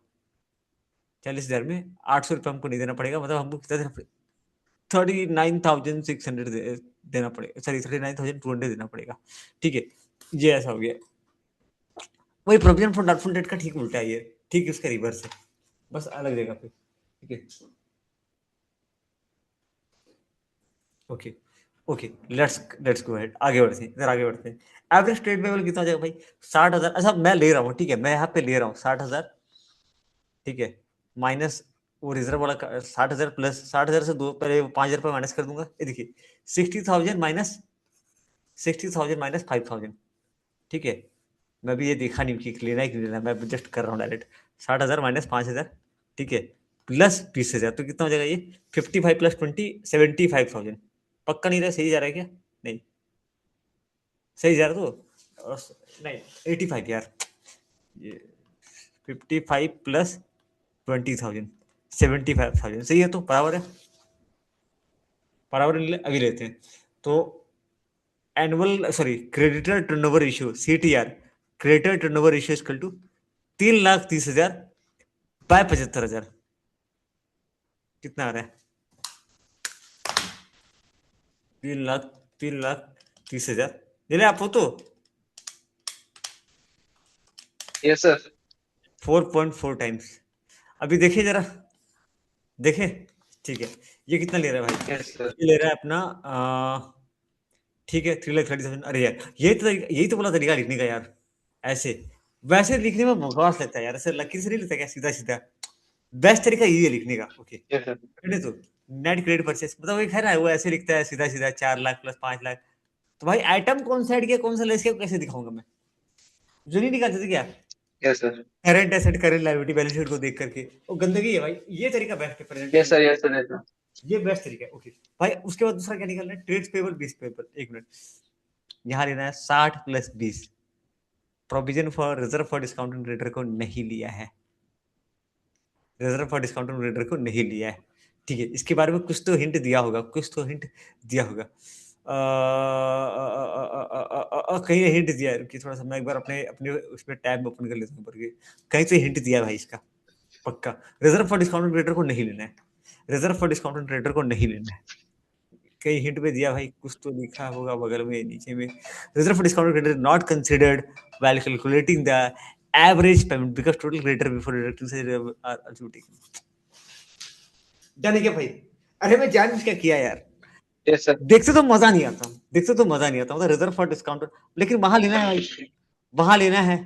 40,000 में 800 रुपये हमको नहीं देना पड़ेगा, मतलब हमको कितना देना पड़ेगा, 39,600 देना पड़ेगा, सॉरी 39,200 देना पड़ेगा, ठीक है, ये ऐसा हो गया, वही प्रोविजन फॉर डाउटफुल डेट का ठीक उल्टा है ये, ठीक उसका रिवर्स है, बस अलग जगह पे, ठीक है, okay, okay, let's go ahead, आगे बढ़ते हैं, इधर आगे बढ़ते हैं, एवरेज ट्रेड लेवल कितना हो जाएगा भाई, 60,000, अच्छा मैं ले रहा हूँ, ठीक है, मैं यहाँ पे ले रहा हूँ 60,000, ठीक है, माइनस वो रिजर्व वाला 60,000 प्लस 60,000 से दो पहले 5,000 रुपये माइनस कर दूंगा, ये देखिए 60,000 माइनस 5,000, ठीक है, मैं भी ये देखा नहीं कि लेना है कि नहीं लेना, मैं जस्ट कर रहा हूँ डायरेक्ट, 60,000 माइनस 5,000, ठीक है, प्लस 20,000, तो कितना हो जाएगा ये, 55 + 20 75,000, पक्का नहीं रहा, सही जा रहा है क्या, नहीं सही जा रहा तो, नहीं 85 यार, ये 55 + 20,000 75,000 सही है, तो बराबर है, बराबर अभी लेते हैं, तो annual sorry creditor turnover ratio CTR, creditor turnover ratio equal to 3,30,000 by 75,000, कितना आ रहा है, 3 लाख, 3,30,000, ले आप हो तो यस सर। 4.4 टाइम्स, अभी देखिए जरा, देखें, ठीक है, ये कितना ले रहा है भाई, यस सर। ये ले रहा है अपना ठीक है 3,30,000, अरे यार यही तो बोला तरीका लिखने का यार, ऐसे, वैसे लिखने में बकवास लगता है यार, ऐसे लकीर से नहीं लिखता क्या, सीधा सीधा, बेस्ट तरीका यही है लिखने का। Okay, yes sir. तो नेट क्रेडिट परचेस मतलब वही खैर है, वो ऐसे लिखता है सीधा सीधा 4 लाख प्लस 5 लाख। तो भाई आइटम कौन सा ऐड किया कौन सा लेस किया कैसे दिखाऊंगा मैं? जो नहीं निकालते थे क्या? Yes sir. Current asset current liability balance sheet को देख करके वो गंदगी है भाई। ये तरीका बेस्ट है yes presentation. Sir. Yes sir. Yes sir. ये बेस्ट तरीका है। ओके भाई, उसके बाद दूसरा क्या निकालना है? Trades payable 20 payable. एक मिनट, यहाँ लेना है 60 + 20। Provision for reserve for discounting रेटर को नहीं लिया है, रिजर्व फॉर डिस्काउंटिंग रेटर को नहीं लिया है। ठीक है, इसके बारे में कुछ तो हिंट दिया होगा, कुछ तो हिंट दिया होगा। कहीं हिंट दिया है कि थोड़ा सा मैं एक बार अपने अपने उसमें टैब ओपन कर लेता हूँ ऊपर के। कहीं तो हिंट दिया है भाई इसका पक्का। रिजर्व फॉर डिस्काउंटिंग रेटर को नहीं लेना है, रिजर्व फॉर डिस्काउंटिंग रेटर को नहीं लेना है। कई हिंट में दिया भाई, कुछ तो लिखा होगा बगल में नीचे में। Reserve for discount credit not considered while calculating the average payment because total creditor before deducting such are also taken। जाने क्या भाई? अरे मैं जान क्या किया यार। Yes sir. देखते तो मजा नहीं आता, देखते तो मजा नहीं आता मतलब रिजर्व फॉर डिस्काउंट, लेकिन वहां लेना है भाई, वहां लेना है।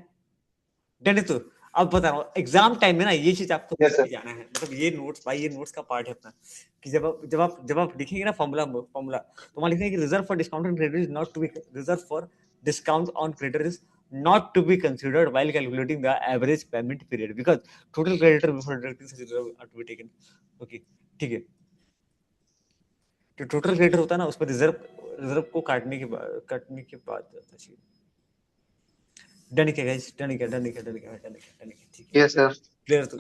डन तो अब बता रहा हूँ एग्जाम टाइम में ना ये चीज आपको यस सर। जाना है, मतलब ये नोट्स भाई, ये नोट्स का पार्ट है अपना। कि जब आप लिखेंगे ना फॉर्मूला फॉर्मूला, तो वहां लिखेंगे कि reserve for discount on credit is not to be, reserve for discount on credit is not to be considered while calculating the average payment period because total creditor before deducting such reserve are to be taken. Okay ठीक है, तो total creditor होता है ना उसमें reserve, reserve को काटने के बाद जाता है। डन क्या गाइस, डन क्या, डन क्या, डन क्या, डन क्या, डन क्या, ठीक है यस सर। क्लियर। तो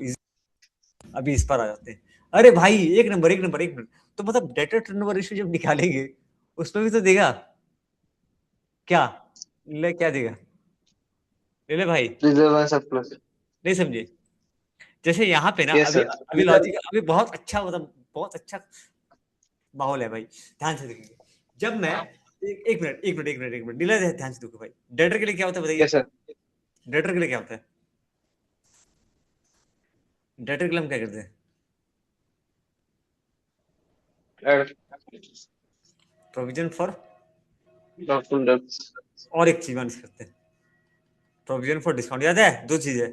अभी इस पर आ जाते हैं। अरे भाई एक नंबर एक नंबर एक मिनट, तो मतलब डेटा टर्नओवर रेशियो जब निकालेंगे उसमें भी तो देगा क्या? ले क्या देगा? ले ले भाई, रिजर्व एंड सरप्लस। नहीं समझे? जैसे यहाँ पे ना यस अभी सर। अभी लॉजिक अभी बहुत अच्छा, मतलब बहुत अच्छा माहौल है भाई, ध्यान से देखेंगे। जब मैं एक मिनट नीला ध्यान से देखो भाई। डेटर के लिए क्या होता है यस बताइए? सर। डेटर के लिए क्या होता है? डेटर के लिए हम क्या करते हैं? Provision for, doubtful debts. और एक चीज माइनस करते हैं, प्रोविजन फॉर डिस्काउंट। याद है दो चीजें,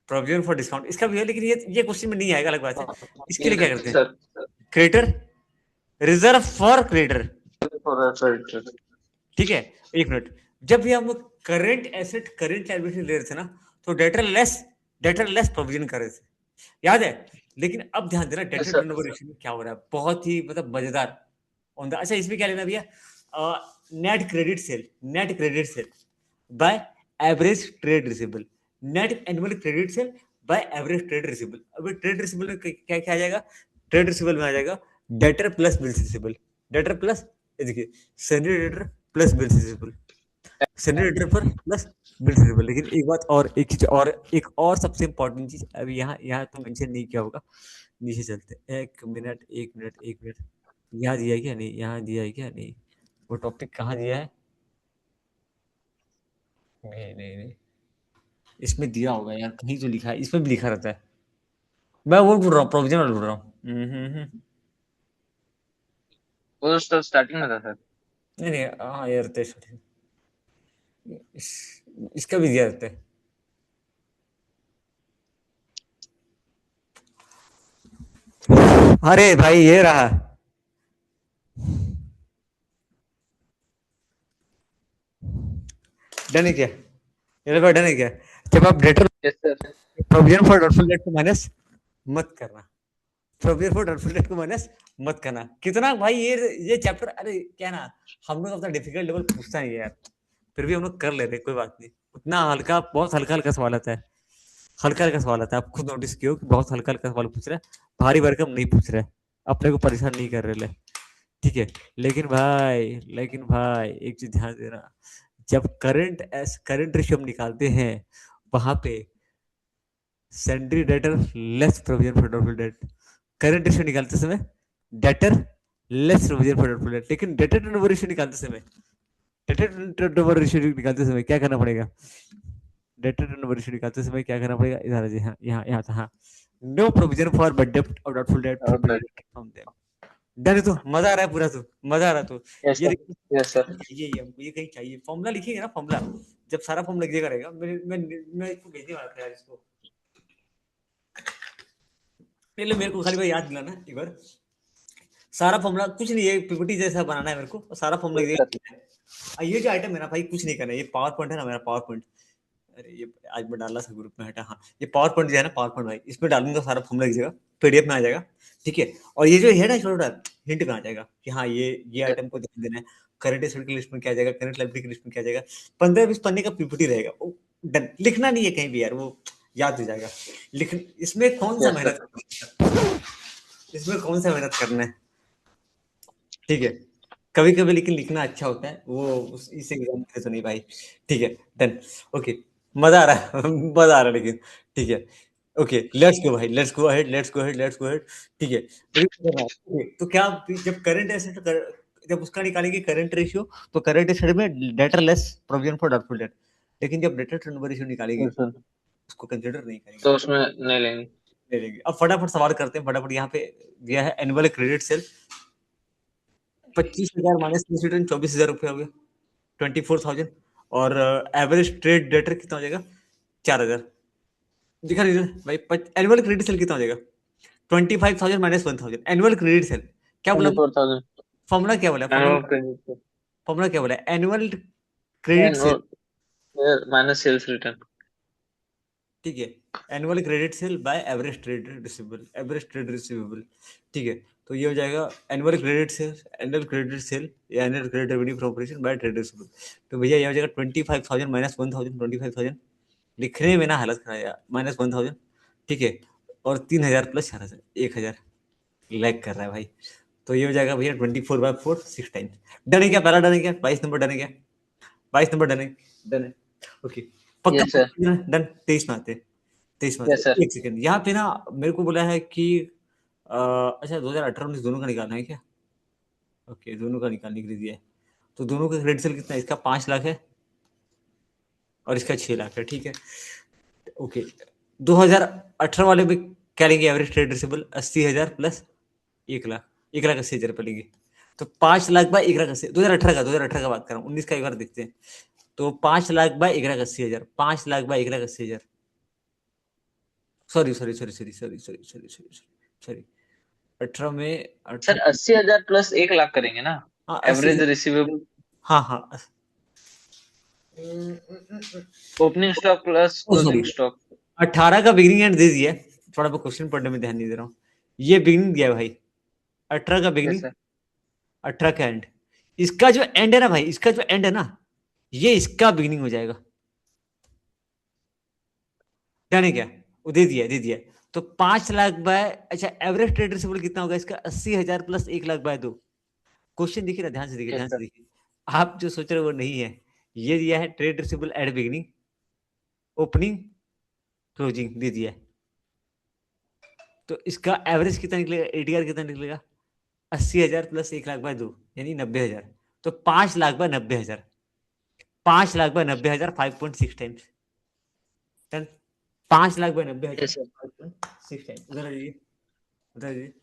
प्रोविजन फॉर डिस्काउंट इसका भी है, लेकिन ये क्वेश्चन में नहीं आएगा, अलग बात है। इसके लिए क्या करते हैं? Sir. Creditor, reserve for creditor. For ठीक है, एक मिनट, जब भी हम करंट एसेट करंट लायबिलिटी ले रहे थे ना, तो डेटर लेस प्रोविजन कर रहे थे, याद है? लेकिन अब ध्यान देना yes debtor sir. Turnover ratio में क्या हो रहा है, बहुत ही मतलब मजेदार ऑन द। अच्छा इसमें क्या लेना भैया? Net credit sale by average trade receivable, net annual credit sale by average trade receivable. अभी ट्रेड रिसीवेबल में क्या क्या आ जाएगा? ट्रेड रिसीवेबल में आ जाएगा debtor plus bills receivable, debtor plus, देखिए salary debtor plus bills receivable, salary debtor पर प्लस बिल्स रिसीवेबल। लेकिन एक बात और, एक चीज और, एक और सबसे इंपॉर्टेंट चीज अभी यहाँ यहाँ तो मेंशन नहीं किया होगा, नीचे चलते हैं। एक मिनट, यहाँ दिया है क्या? नहीं यहाँ दिया है क्या? नहीं, वो टॉपिक कहाँ दिया है? नहीं, इसमें दिया होगा यार, कहीं तो लिखा है, इसमें भी लिखा रहता है। मैं वो ढूंढ रहा हूँ, प्रोविजनल ढूंढ रहा हूँ। वो तो स्टार्टिंग में था सर। नहीं नहीं, हाँ ये रहता है इस, इसका भी दिया रहता है। अरे भाई ये रहा, डन है क्या? ये भाई डन है क्या? जब आप debtor, yes sir. Provision for doubtful debt को माइनस मत करना, प्रोविजन फॉर डॉटफुल डेट को माइनस मत करना। कितना भाई ये चैप्टर, अरे क्या ना, हम लोग अपना डिफिकल्ट लेवल पूछता नहीं है यार, फिर भी हम लोग कर लेते हैं, कोई बात नहीं। उतना हल्का, बहुत हल्का हल्का सवाल आता है, हल्का हल्का सवाल आता है। आप खुद नोटिस किया कि बहुत हल्का हल्का सवाल पूछ रहा है, भारी भरकम नहीं पूछ रहा है, अपने को परेशान नहीं कर रहे। ठीक है, लेकिन भाई एक चीज ध्यान देना, जब करंट रेशियो हम निकालते हैं, वहां पे sundry debtor less provision for doubtful debt, current ratio निकालते समय debtor less provision for doubtful debt. लेकिन डेटर टर्नओवर रेशियो निकालते समय, डेटर टर्नओवर रेशियो निकालते समय क्या करना पड़ेगा? डेटर टर्नओवर रेशियो निकालते समय क्या करना पड़ेगा? इधर आ जाइए, हाँ यहाँ था, हाँ। नो प्रोविजन फॉर बट डेप्ट और doubtful debt to be deducted from them. Done. तो मजा आ रहा है पूरा, तो मजा आ रहा है तो यस ये सर। देखिए, यस सर। चाहिए ये हमको, ये कहीं चाहिए फॉर्मूला लिखिएगा ना, फॉर्मूला जब सारा फॉर्मूला लिखिएगा रहेगा। मैं इसको भेजने वाला था यार इसको। पहले मेरे को खाली भाई याद दिलाना एक बार, सारा फॉर्मूला कुछ नहीं है, पीपीटी जैसा बनाना है मेरे को, सारा फॉर्मूला यस ये सर। ये जो आइटम है ना भाई, कुछ नहीं करना है, ये पावर पॉइंट है ना मेरा पावर पॉइंट, अरे ये आज मैं डाला था ग्रुप में, हटा, हाँ ये पावर पॉइंट जो है ना, पावर पॉइंट भाई, इसमें डालूंगा सारा फॉर्मूला एक जगह, पीडीएफ में आ जाएगा, ठीक है। और ये जो है ना छोटा हिंट में आ जाएगा कि हाँ ये आइटम को ध्यान देना है, करंट एसेट की लिस्ट में क्या जाएगा, करंट लायबिलिटी की लिस्ट में क्या जाएगा, 15-20 पन्ने का पीपीटी रहेगा वो, डन, लिखना नहीं है कहीं भी यार, वो याद हो जाएगा। लिख, इसमें कौन सा यस सर। मेहनत करना है? इसमें कौन सा मेहनत करना है, ठीक है। कभी कभी लेकिन लिखना अच्छा होता है, वो इस एग्जाम में तो नहीं भाई, ठीक है, डन, ओके, मजा आ रहा है मजा आ रहा है लेकिन, ठीक है, ओके, लेट्स गो भाई, let's go ahead, let's go ahead, let's go ahead, ठीक है। read कर रहा है, okay, तो क्या जब करंट एसेट जब उसका निकालेंगे करंट रेशियो, तो करंट एसेट में debtor less provision for doubtful debt, लेकिन जब डेटर टर्नओवर रेशियो निकालेंगे यस सर। उसको कंसिडर नहीं करेंगे, तो उसमें नहीं लेंगे। ले लेंगे। अब फटाफट सवाल करते हैं, फटाफट, यहाँ पे दिया है एनुअल क्रेडिट सेल 25,000 माइनस 24,000 रुपये हो गया, 24,000, और एवरेज ट्रेड डेटर कितना हो जाएगा, 4,000, दिखा रीजन भाई, एनुअल क्रेडिट सेल कितना हो जाएगा, 25,000 माइनस 1,000, एनुअल क्रेडिट सेल, क्या बोला, 24,000। फॉर्मूला क्या बोला, एनुअल क्रेडिट। फॉर्मूला क्या बोला, annual credit sale, annual minus sales return. ठीक है, annual credit sale by average trade receivable, average trade receivable, ठीक है। तो ये हो जाएगा annual credit sale, annual credit sale या annual credit revenue from operation by trade receivable, तो भैया ये हो जाएगा 25,000 माइनस 1,000, 25,000, लिखने में ना हालत खराब यार, माइनस 1,000, ठीक है, और 3,000 प्लस 4,000, 1,000 लैग कर रहा है भाई, तो ये हो जाएगा भैया 24/4 6 टाइम्स, डन है क्या, पहला डन है क्या, 22 नंबर डन है क्या, 22 नंबर डन है, डन है, ओके, पक्का यस सर। डन, 23 में आते हैं, 23 में आते यस सर। हैं, एक सेकंड, यहाँ पे ना मेरे को बोला है कि अच्छा 2018-19 दोनों का निकालना है क्या, ओके, दोनों का निकालने के लिए दिया है, तो दोनों का क्रेडिट सेल कितना है, इसका 5 लाख है और इसका 6 लाख है, ठीक है, ओके, 2018 वाले में क्या लेंगे, average trade receivable 80,000 plus 1 lakh, 1,80,000 रुपये लेंगे, तो 5 लाख बाय 1,80,000, 2018 का बात कर रहा हूँ, 19 का एक बार देखते हैं, तो 5 lakh by 1,80,000, 5 lakh by 1,80,000, sorry sorry sorry sorry sorry sorry sorry sorry sorry, 18 में सर 18, 80,000 प्लस 1 लाख करेंगे ना। हाँ एवरेज 80,000, रिसीवेबल। हाँ हाँ, opening stock plus sorry, closing stock. 18 का बिगिनिंग एंड दे दिया है, थोड़ा बहुत क्वेश्चन पढ़ने में ध्यान नहीं दे रहा हूँ, ये बिगिनिंग दिया है भाई, 18 का यस बिगिनिंग, सर। 18 का एंड, इसका जो एंड है ना भाई, इसका जो एंड है ना, ये इसका बिगिनिंग हो जाएगा, जाने क्या, वो दे दिया, दे दिया, तो 5 लाख बाय, अच्छा एवरेज ट्रेड रिसीवेबल कितना होगा इसका, 80,000 प्लस 1 लाख बाय 2, क्वेश्चन देखिए ना, ध्यान से देखिए, यस ध्यान से सर। देखिए, आप जो सोच रहे हो वो नहीं है, ये दिया है trade receivable at beginning, opening, closing दे दिया है, तो इसका एवरेज कितना निकलेगा, एटीआर कितना निकलेगा, 80,000 प्लस 1 लाख बाय 2, यानी 90,000, तो 5 lakh by 90,000, 5 lakh by 90,000, 5.6 times, 5 lakh by 90,000, yes sir. 5.6 times, उधर आ जाइए, उधर आ जाइए,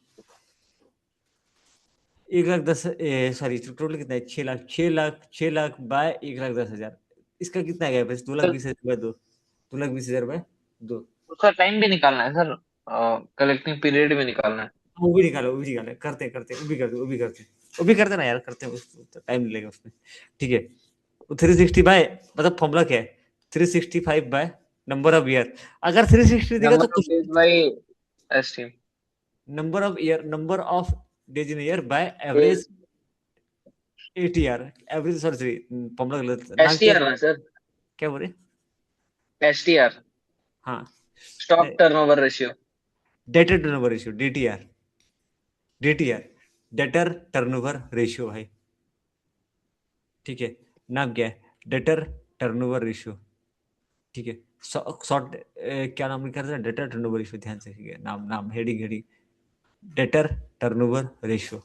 1,10,000, सॉरी टोटल कितना है, 6 लाख, 6 लाख, 6 लाख बाय 1,10,000, इसका कितना है बस, 2,20,000 बाय 2, 2,20,000 बाय 2, उसका टाइम भी निकालना है सर। कलेक्टिंग पीरियड भी निकालना है। वो भी निकालो, वो भी निकालो, करते हैं, करते हैं, वो भी करते, वो भी करते, वो भी करते ना यार, करते हैं, टाइम नहीं लगेगा उसमें, ठीक है, तो 360 बाय, मतलब फॉर्मूला क्या है, 365 बाय नंबर ऑफ ईयर, अगर 360 देगा तो नंबर ऑफ कुछ, days by STM. Number of year, number of days in year by days. Average ATR, average, sorry sorry, formula गलत, नाम क्या, एसटीआर ना सर। क्या बोले, एसटीआर। हाँ, stock turnover ratio. Debtor turnover ratio, DTR, DTR, debtor turnover ratio भाई, ठीक है, नाम क्या है, डेटर टर्नओवर रेशियो, ठीक है, शॉर्ट, क्या नाम लिखा था, डेटर टर्नओवर रेशियो, ध्यान से, ठीक है, नाम नाम heading heading, debtor turnover ratio,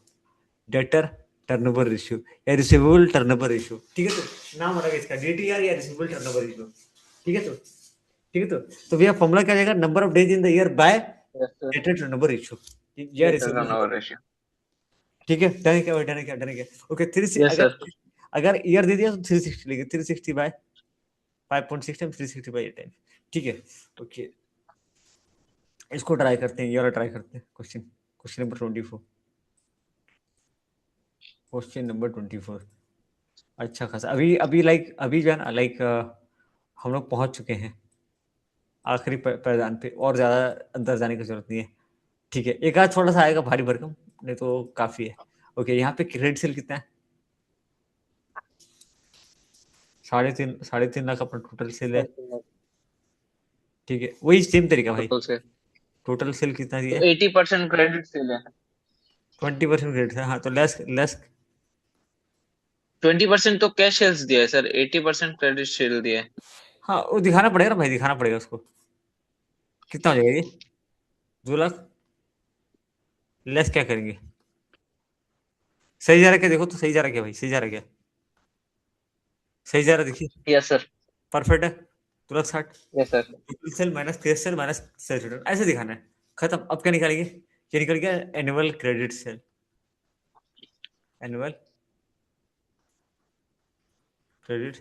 debtor turnover ratio या रिसीवेबल टर्नओवर रेशियो, ठीक है, तो नाम अलग है इसका, डीटीआर या रिसीवेबल टर्नओवर रेशियो, ठीक है, तो ठीक है, तो भैया फॉर्मूला क्या जाएगा, number of days in the year by yes sir. Debtor turnover ratio या डेटा रिसीवेबल, टर्नओवर रेशियो। ठीक है, डन है क्या, डन है क्या, डन है क्या, ओके, थ्री, यस सर। अगर अगर ईयर दे दिया तो 360 लेंगे, 360 बाय 5.6 टाइम, 360 बाय 8 टाइम, ठीक है, ओके, इसको ट्राई करते हैं, ये वाला ट्राई करते हैं question. Question number 24। Question number 24। अच्छा खासा अभी अभी लाइक अभी जो है ना लाइक हम लोग पहुंच चुके हैं आखिरी पैदान पे, और ज़्यादा अंदर जाने की जरूरत नहीं है। ठीक है, एक आध थोड़ा सा आएगा भारी भरकम, नहीं तो काफ़ी है। ओके, यहाँ पे क्रेडिट सेल कितना है? 3.5 लाख अपना टोटल सेल है। ठीक है, वही सेम तरीका भाई। टोटल से टोटल सेल कितना तो दिया? 80% क्रेडिट सेल है। 20% क्रेडिट है, हाँ, तो लेस लेस। 20% तो कैश सेल्स दिया है सर, 80% क्रेडिट सेल दिया है। हाँ, वो दिखाना पड़ेगा ना भाई, दिखाना पड़ेगा उसको। कितना हो जाएगा ये? 2 लाख। लेस क्या करेंगे? सही जा रहा है क्या? देखो तो सही जा रहा है क्या भाई? सही जा रहा है क्या? सही जा रहा है, देखिए। Yes sir. परफेक्ट है। 2,60,000। Yes sir. Total sale minus credit sale minus cell return, ऐसे दिखाना है। खत्म। अब क्या निकालेंगे? ये निकल गया annual credit sale. Annual credit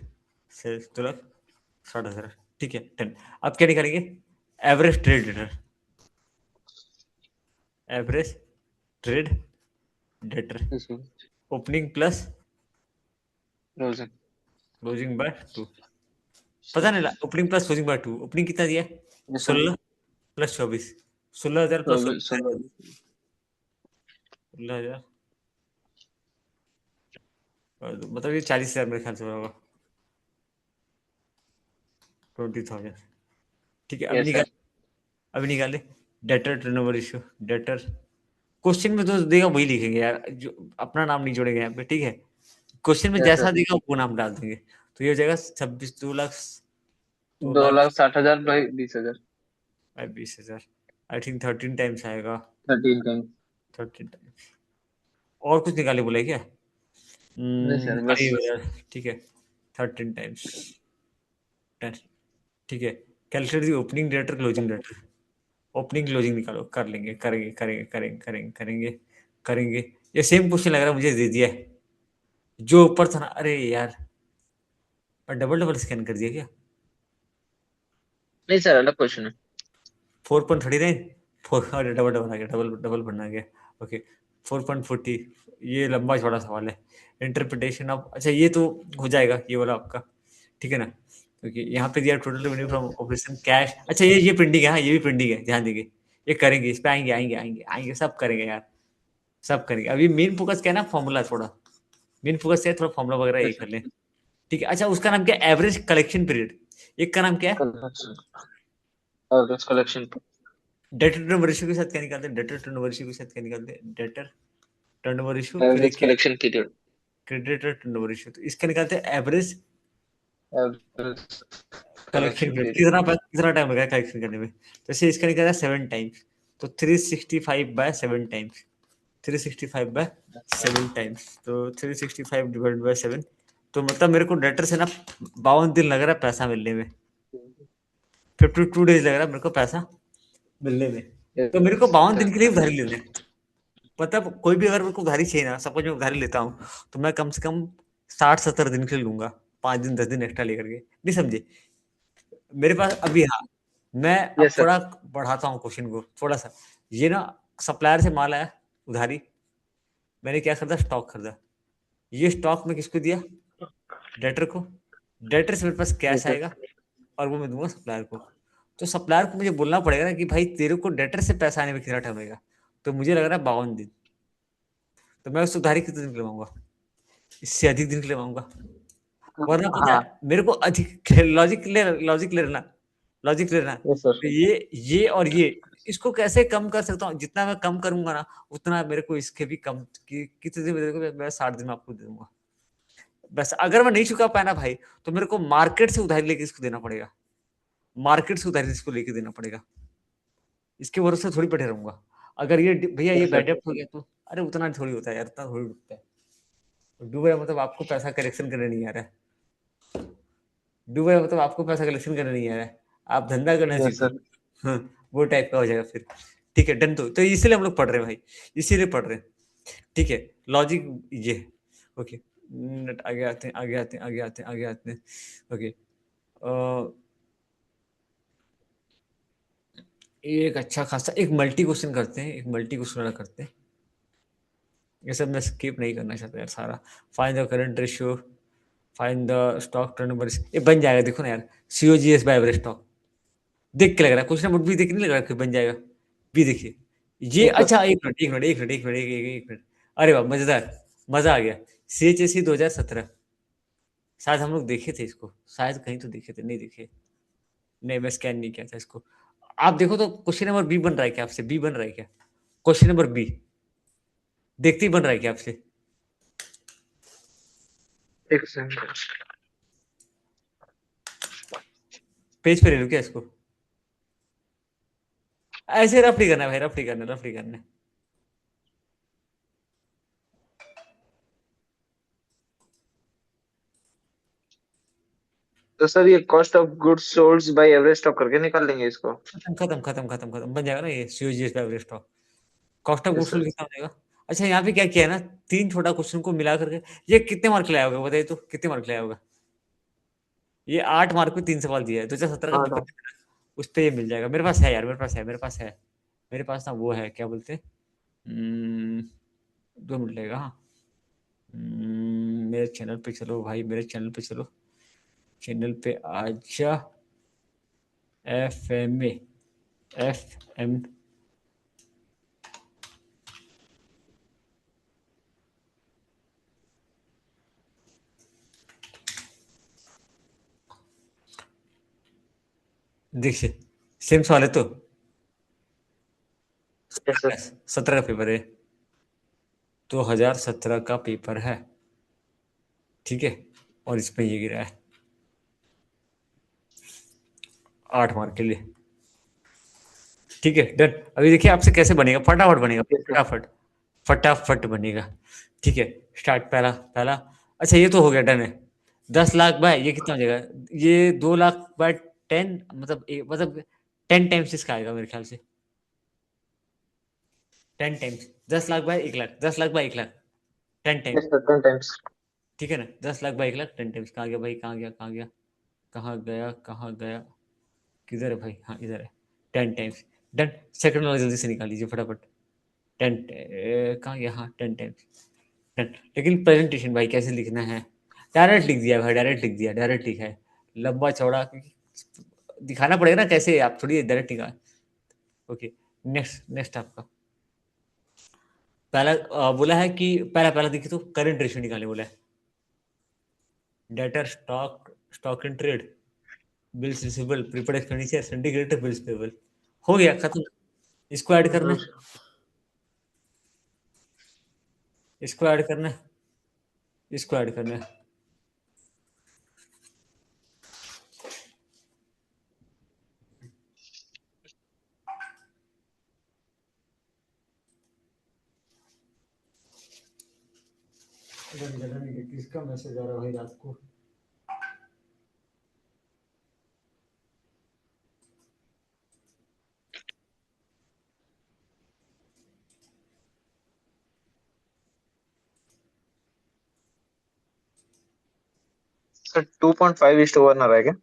sale 2,60,000। ठीक है, डन। अब क्या निकालेंगे? Average trade return. Average trade debtor. Opening plus closing. Closing by 2। पता नहीं, opening plus closing by 2। Opening कितना दिया? Yes sir. 16 प्लस 24। 16,000 प्लस 16। 16,000, मतलब ये 40,000 मेरे ख्याल से होगा। 20,000। ठीक है, अभी यस निकाल। सर। अभी निकाले। Debtor turnover ratio. Debtor question में जो देगा वही लिखेंगे यार, जो अपना नाम नहीं जोड़ेंगे यहाँ पे, ठीक है। क्वेश्चन में यस जैसा सर। देगा वो नाम डाल देंगे। तो ये हो जाएगा 26, 2 लाख। दो दो लाख लाख साठ हजार बाई 20,000। 20,000। आई थिंक 13 टाइम्स आएगा। 13 टाइम। 13 टाइम्स। और कुछ निकाले बोले क्या? नहीं सर हाँ, ये बस। हो जाएगा, ठीक है। 13 टाइम्स 10। ठीक है। Calculate the opening debtor closing debtor. Opening closing निकालो, कर लेंगे, करेंगे करेंगे करेंगे करेंगे करेंगे करेंगे। ये सेम क्वेश्चन लग रहा है मुझे, दे दिया है जो ऊपर था ना। अरे यार, और डबल डबल स्कैन कर दिया क्या? नहीं सर, अलग क्वेश्चन है। 4.39। फोर, अरे डबल डबल आ गया, डबल डबल बनना गया। ओके। 4.40। ये लंबा चौड़ा सवाल है। इंटरप्रिटेशन ऑफ, अच्छा ये तो हो जाएगा ये वाला आपका, ठीक है ना? क्योंकि यहाँ पे दिया total revenue from operation cash. अच्छा, ये पेंडिंग है, हाँ ये भी पेंडिंग है, ध्यान देंगे। ये करेंगे, इस पे आएंगे आएंगे आएंगे आएंगे, सब करेंगे यार। सब करेंगे। अभी मेन फोकस क्या है ना, फॉर्मूला थोड़ा। मेन फोकस है थोड़ा, फॉर्मूला वगैरह ये यस कर सर। लें। ठीक है, अच्छा उसका नाम क्या है? Average collection period. एक का नाम क्या है? Collection. Average collection. Debtor turnover ratio के साथ क्या निकालते हैं? डेटर टर्नओवर रेशियो के साथ क्या निकालते हैं? डेटर टर्नओवर रेशियो, फिर एवरेज एक क्या? Collection period. Creditor turnover ratio. तो इसका निकालते हैं average average collection collection period. Period. कितना टाइम लगा कलेक्शन करने में? जैसे इसका निकाला 7 टाइम्स, तो 365/7 टाइम्स। 365/7 टाइम्स, तो 365 डिवाइड बाय 7। तो मतलब मेरे को डेटर से ना 52 दिन लग रहा है पैसा मिलने में। 52 डेज लग रहा है मेरे को पैसा मिलने में। तो मेरे को यस 52 दिन के लिए सर। उधारी लेना है। मतलब कोई भी अगर मेरे को उधारी चाहिए ना, सपोज मैं उधारी लेता हूँ, तो मैं कम से कम 60-70 दिन के लिए लूंगा। 5 दिन 10 दिन एक्स्ट्रा लेकर के, नहीं समझे? मेरे पास अभी, हाँ, मैं अब यस सर। थोड़ा बढ़ाता हूँ क्वेश्चन को थोड़ा सा। ये ना, सप्लायर से माल आया उधारी, मैंने क्या खरीदा? स्टॉक खरीदा। ये स्टॉक में किसको दिया? डेटर को। डेटर से मेरे पास यस कैश सर। आएगा, और वो मैं दूंगा सप्लायर को। तो सप्लायर को मुझे बोलना पड़ेगा ना कि भाई तेरे को डेटर से पैसा आने में कितना टाइम लगेगा? तो मुझे लग रहा है 52 दिन। तो मैं उस उधारी कितने दिन के लिए मांगूंगा? इससे अधिक दिन के लिए मांगूंगा। वरना पता हाँ। है मेरे को अधिक लॉजिक ले लेना। Yes sir. तो ये और ये, इसको कैसे कम कर सकता हूँ? जितना मैं कम करूंगा ना, उतना मेरे को इसके भी कम कितने दिन में देखो, मैं 60 दिन में आपको दे दूंगा। बस अगर मैं नहीं चुका पाया ना भाई, तो मेरे को मार्केट से उधारी लेके इसको देना पड़ेगा। मार्केट से उधारी इसको लेके देना पड़ेगा। इसके भरोसे थोड़ी बैठे रहूंगा। अगर ये भैया ये यस बैड सर। डेप्ट हो गया तो, अरे उतना थोड़ी होता है यार, इतना थोड़ी होता है। डूबे मतलब आपको पैसा कलेक्शन करने नहीं आ रहा है। डूबे मतलब आपको पैसा कलेक्शन करने नहीं आ रहा है। आप धंधा करना यस सीखो। सर। हाँ, वो टाइप का हो जाएगा फिर। ठीक है, डन। तो इसीलिए हम लोग पढ़ रहे हैं भाई, इसीलिए पढ़ रहे हैं। ठीक है, लॉजिक ये है। ओके, आगे आते हैं, आगे आते हैं, आगे आते हैं, आगे आते हैं। ओके। एक अच्छा खासा एक मल्टी क्वेश्चन करते हैं, एक मल्टी क्वेश्चन वाला करते हैं। ये सब मैं स्किप नहीं करना चाहता यार सारा। Find the current ratio, find the stock turnover, ये बन जाएगा देखो ना यार। सीओजीएस बाय एवरेज स्टॉक, देख के लग रहा है क्वेश्चन नंबर बी देख के नहीं लग रहा कि बन जाएगा। बी देखिए ये, यस सर। अच्छा एक मिनट एक मिनट एक मिनट एक मिनट एक मिनट, अरे वाह मजेदार, मजा आ गया। सीएचएससी 2017, शायद हम लोग देखे थे इसको, शायद कहीं तो देखे थे, नहीं देखे, नहीं मैं स्कैन नहीं किया था इसको। आप देखो तो क्वेश्चन नंबर बी बन रहा है क्या आपसे, बी बन रहा है क्या, क्वेश्चन नंबर बी देखते ही बन रहा है क्या आपसे? एक सेकंड। पेज पे ले लो क्या इसको? ऐसे रफ नहीं करना है भाई, रफ नहीं करना, रफ नहीं करना है। तो सर ये cost of goods sold by average stock करके निकाल लेंगे इसको। खत्म खत्म खत्म खत्म खत्म, बन जाएगा ना ये सीओजीएस पे average stock. Cost of yes goods sold sir. कितना हो जाएगा? अच्छा यहाँ पे क्या किया है ना, तीन छोटा क्वेश्चन को मिला करके, ये कितने मार्क लाया होगा बताइए तो, कितने मार्क लाया होगा? ये 8 मार्क में 3 सवाल दिया है, 2017 का हाँ पेपर हाँ। देना, उस पे ये मिल जाएगा। मेरे पास है यार, मेरे पास है, मेरे पास है, मेरे पास ना वो है, क्या बोलते हैं, 2 मिनट लगेगा हाँ। मेरे चैनल पे चलो भाई, मेरे चैनल पे चलो, चैनल पे आजा, एफ एम। देखिए सेम सवाल है तो, यस सर। 17 का पेपर है, 2017 का पेपर है, ठीक है, और इसमें ये गिरा है 8 मार्क के लिए, ठीक है डन। अभी देखिए आपसे कैसे बनेगा, फटाफट बनेगा, यस सर। फटाफट, फटाफट बनेगा, ठीक है। स्टार्ट, पहला पहला, अच्छा ये तो हो गया, डन है। 10 लाख बाय ये कितना हो जाएगा, ये 2 लाख बाय 10, मतलब मतलब 10 टाइम्स इसका आएगा मेरे ख्याल से, 10 times, 10 lakh by 1 lakh, 10 lakh by 1 lakh, 10 times, yes sir 10 times. ठीक है ना, 10 लाख बाय 1 लाख, 10 टाइम्स, कहाँ गया भाई, कहाँ गया, कहाँ गया, कहाँ गया, कहाँ गया, किधर है भाई, हाँ इधर है, 10 टाइम्स, डन। सेकंड वाला जल्दी से निकाल लीजिए फटाफट, 10, कहाँ गया, हाँ 10 टाइम्स, डन। लेकिन प्रेजेंटेशन भाई कैसे लिखना है, डायरेक्ट लिख दिया भाई, डायरेक्ट लिख दिया, डायरेक्ट लिखा है, लंबा चौड़ा, क्योंकि दिखाना पड़ेगा ना कैसे, आप थोड़ी डायरेक्ट लिखा। ओके, नेक्स्ट नेक्स्ट आपका पहला, बोला है कि पहला पहला देखिए तो करंट रेशियो निकालने बोला है, debtor stock, stock in trade, bills receivable, prepaid expenditure, syndicated bills payable, हो गया खत्म। इसको ऐड करना है, इसको ऐड करना है, इसको ऐड करना है, किसका मैसेज आ रहा है भाई रात को? सर 2.5:1 आ रहा है क्या?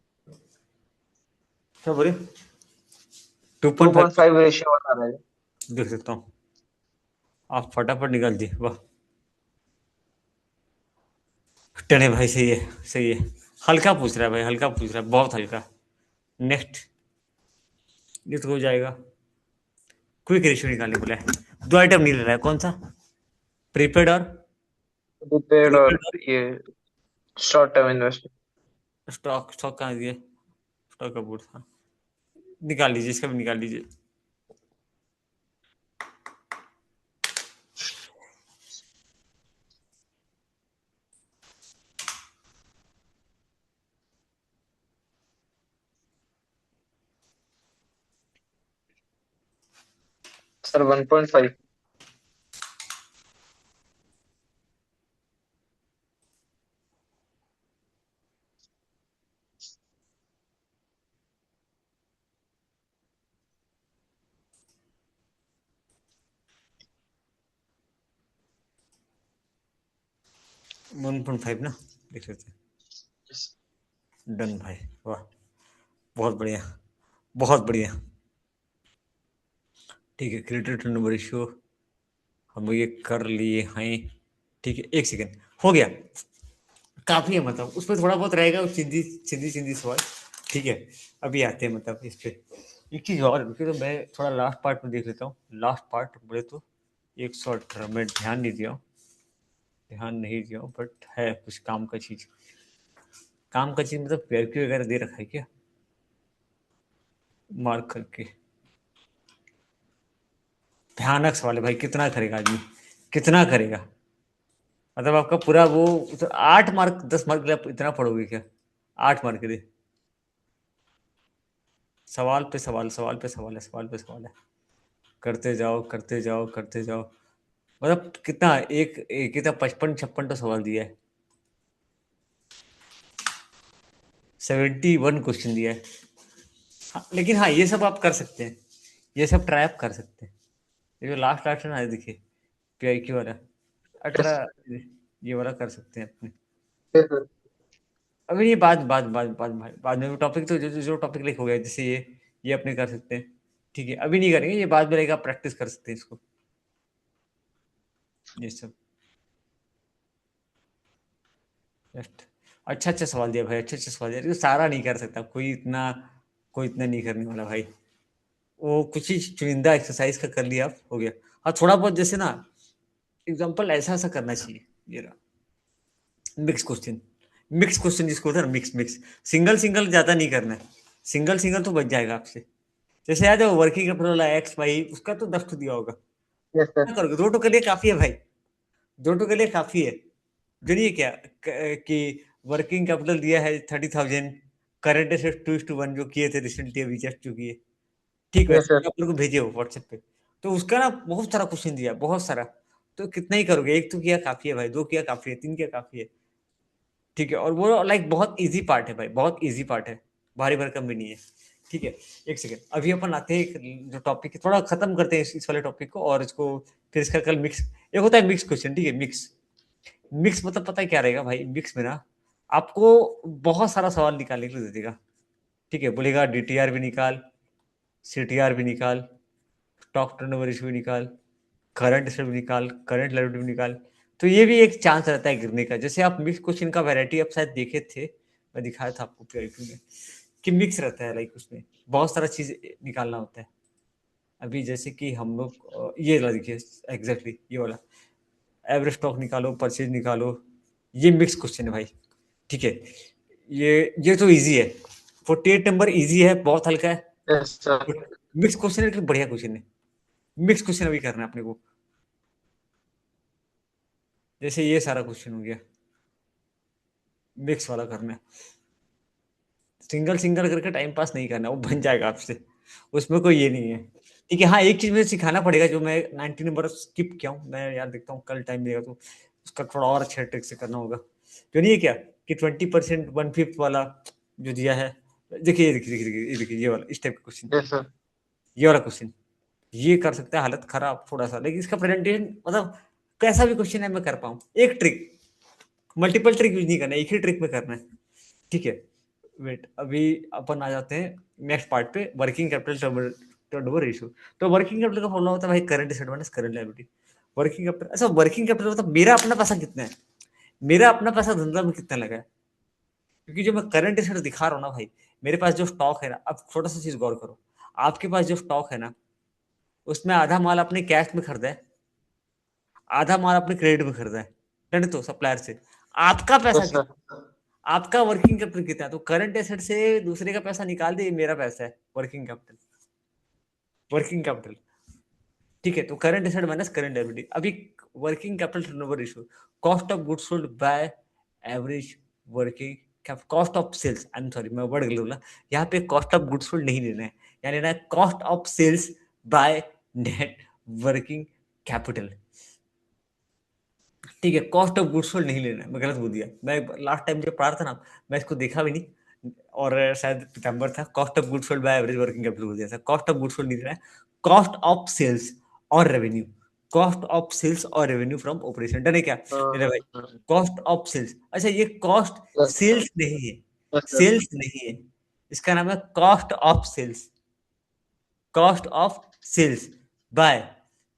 क्या बोले? 2.5, 2.5:1 आ रहा है। देख सकता हूँ, आप फटाफट निकाल दिए, वाह। टने भाई, सही है, सही है। हल्का पूछ रहा है भाई, हल्का पूछ रहा है, बहुत हल्का। नेक्स्ट, ये तो हो जाएगा। क्विक रेशियो निकालने बोला है, 2 आइटम नहीं ले रहा है, कौन सा, प्रीपेड और, प्रीपेड प्रीपेड और और ये short term investment. Stock, stock कहाँ दिए, स्टॉक का बोर्ड था, निकाल लीजिए, इसका भी निकाल लीजिए। सर 1.5। 1.5 ना, देख लेते हैं, डन भाई, वाह, बहुत बढ़िया, बहुत बढ़िया। ठीक है, क्रेडिट टर्नओवर रेशियो हम ये कर लिए हैं। ठीक है, एक सेकेंड, हो गया, काफी है, मतलब उसमें थोड़ा बहुत रहेगा चिंदी चिंदी चिंदी सवाल। ठीक है, अभी आते हैं मतलब इस पे। एक चीज और रुकिए, तो मैं थोड़ा लास्ट पार्ट में देख लेता हूँ। लास्ट पार्ट बोले तो 118 मैं ध्यान नहीं दिया हूँ, ध्यान नहीं दिया हूँ, बट है कुछ काम का चीज। काम का चीज मतलब PRQ वगैरह दे रखा है क्या, मार्क करके? भयानक सवाल है भाई, कितना करेगा आदमी, कितना करेगा? मतलब आपका पूरा वो तो 8 मार्क 10 मार्क के लिए आप इतना पढ़ोगे क्या? 8 मार्क के लिए सवाल पे सवाल, सवाल पे सवाल है, सवाल पे सवाल है, करते जाओ करते जाओ करते जाओ। मतलब कितना, एक कितना 55 56 तो सवाल दिया है, 71 क्वेश्चन दिया है। हाँ, लेकिन हाँ ये सब आप कर सकते हैं, ये सब ट्राई आप कर सकते हैं। ये जो लास्ट लास्ट है ना, ये देखिए PIQ वाला यस 18, ये वाला कर सकते हैं अपने। सर। अभी ये बाद में टॉपिक तो जो टॉपिक लिख हो गया, जैसे ये अपने कर सकते हैं। ठीक है, अभी नहीं करेंगे, ये बाद में रहेगा, प्रैक्टिस कर सकते हैं इसको, ये सब। जस्ट अच्छा अच्छा सवाल दिया भाई, अच्छा अच्छा सवाल दिया, लेकिन सारा नहीं कर सकता कोई इतना, कोई इतना नहीं करने वाला भाई। वो कुछ ही चुनिंदा एक्सरसाइज का कर लिया आप, हो गया। हाँ थोड़ा बहुत जैसे ना, एग्जाम्पल ऐसा ऐसा करना चाहिए, ये रहा मिक्स क्वेश्चन। मिक्स क्वेश्चन जिसको होता है ना, मिक्स मिक्स, सिंगल सिंगल ज्यादा नहीं करना है, सिंगल सिंगल तो बच जाएगा आपसे। जैसे याद है वर्किंग कैपिटल वाला XY, उसका तो 10 तो दिया होगा, यस सर। क्या करोगे? 2 के लिए काफी है भाई, 2 के लिए काफी है। जानिए क्या कि वर्किंग कैपिटल दिया है 30,000, करंट एसेट 2:1 जो किए थे रिसेंटली, अभी जस्ट जो किए, ठीक है, यस सर। आप लोग को भेजे हो व्हाट्सएप पे। तो उसका ना बहुत सारा क्वेश्चन दिया, बहुत सारा। तो कितना ही करोगे, एक तो किया काफी है भाई, 2 किया काफी है, 3 किया काफी है। ठीक है, और वो लाइक बहुत इजी पार्ट है भाई, बहुत इजी पार्ट है, भारी भरकम भी नहीं है। ठीक है, एक सेकेंड, अभी अपन आते हैं जो टॉपिक है, थोड़ा खत्म करते हैं इस वाले टॉपिक को, और इसको फिर इसका कल मिक्स, एक होता है मिक्स क्वेश्चन, ठीक है, मिक्स। मिक्स मतलब पता है क्या रहेगा भाई, मिक्स में ना आपको बहुत सारा सवाल निकालने के लिए दे देगा। ठीक है, बोलेगा DTR भी निकाल, CTR भी निकाल, स्टॉक टर्नओवर रेशियो भी निकाल, करंट एसेट भी निकाल, करंट लायबिलिटी भी निकाल। तो ये भी एक चांस रहता है गिरने का। जैसे आप मिक्स क्वेश्चन का वैरायटी आप शायद देखे थे, मैं दिखाया था आपको PIQ में, कि मिक्स रहता है, लाइक उसमें बहुत सारा चीज निकालना होता है। अभी जैसे कि हम लोग ये वाला देखिए, एग्जैक्टली ये वाला, एवरेज स्टॉक निकालो, परचेज निकालो, ये मिक्स क्वेश्चन है भाई। ठीक है, ये तो इजी है, 48 नंबर इजी है, बहुत हल्का है। Yes sir. मिक्स क्वेश्चन है, लेकिन बढ़िया क्वेश्चन है। मिक्स क्वेश्चन अभी करना है अपने को, जैसे ये सारा क्वेश्चन हो गया, मिक्स वाला करना है। सिंगल सिंगल करके टाइम पास नहीं करना, वो बन जाएगा आपसे, उसमें कोई ये नहीं है। ठीक है, हाँ एक चीज मुझे सिखाना पड़ेगा, जो मैं 90 नंबर स्किप किया हूँ, मैं यार देखता हूँ कल टाइम मिलेगा तो उसका थोड़ा और अच्छे ट्रिक से करना होगा। जो नहीं है क्या कि 20% 1/5 वाला जो दिया है, देखिए देखिए देखिए देखिए, ये देखिए ये वाला, इस टाइप का क्वेश्चन, यस सर। ये वाला क्वेश्चन, ये कर सकता है, हालत खराब थोड़ा सा, लेकिन इसका प्रेजेंटेशन मतलब कैसा भी क्वेश्चन है मैं कर पाऊँ। एक ट्रिक, मल्टीपल ट्रिक यूज नहीं करना है, एक ही ट्रिक में करना है। ठीक है, वेट, अभी अपन आ जाते हैं नेक्स्ट पार्ट पे, वर्किंग कैपिटल टर्नओवर रेशियो। तो वर्किंग कैपिटल का फॉर्मूला होता है भाई, current asset minus current liability. Working capital, अच्छा वर्किंग कैपिटल मतलब मेरा अपना पैसा कितना है, मेरा अपना पैसा धंधा में कितना लगा है। क्योंकि जो मैं करंट एसेट दिखा रहा हूँ ना भाई, मेरे पास जो स्टॉक है ना, अब छोटा सा चीज गौर करो, आपके पास जो स्टॉक है ना, उसमें आधा माल आपने कैश में खरीदा है, आधा माल आपने क्रेडिट में खरीदा है, डन, तो सप्लायर से। आपका पैसा यस सर। कितना, आपका वर्किंग कैपिटल कितना है? तो करंट एसेट से दूसरे का पैसा निकाल दे, ये मेरा पैसा है, वर्किंग कैपिटल, वर्किंग कैपिटल। ठीक है, तो current asset minus current liability. अभी working capital turnover ratio, cost of goods sold by average working, cost of sales, I am sorry मैं वर्ड गलत बोला, यहाँ पे कॉस्ट ऑफ गुड्स सोल्ड नहीं लेना है, यहाँ लेना है cost of sales by net working capital. ठीक है, कॉस्ट ऑफ गुड्स सोल्ड नहीं लेना है, मैं गलत बोल दिया, मैं लास्ट टाइम जब पढ़ा था ना, मैं इसको देखा भी नहीं, और शायद पितंबर था, cost of goods sold by average working capital बोल दिया था। कॉस्ट ऑफ गुड्स सोल्ड नहीं लेना है, कॉस्ट ऑफ सेल्स और रेवेन्यू, कॉस्ट ऑफ सेल्स और रेवेन्यू फ्रॉम ऑपरेशन, डन है क्या मेरा भाई? कॉस्ट ऑफ सेल्स, अच्छा ये कॉस्ट यस सेल्स नहीं है, सर। सेल्स नहीं है, इसका नाम है cost of sales, cost of sales. By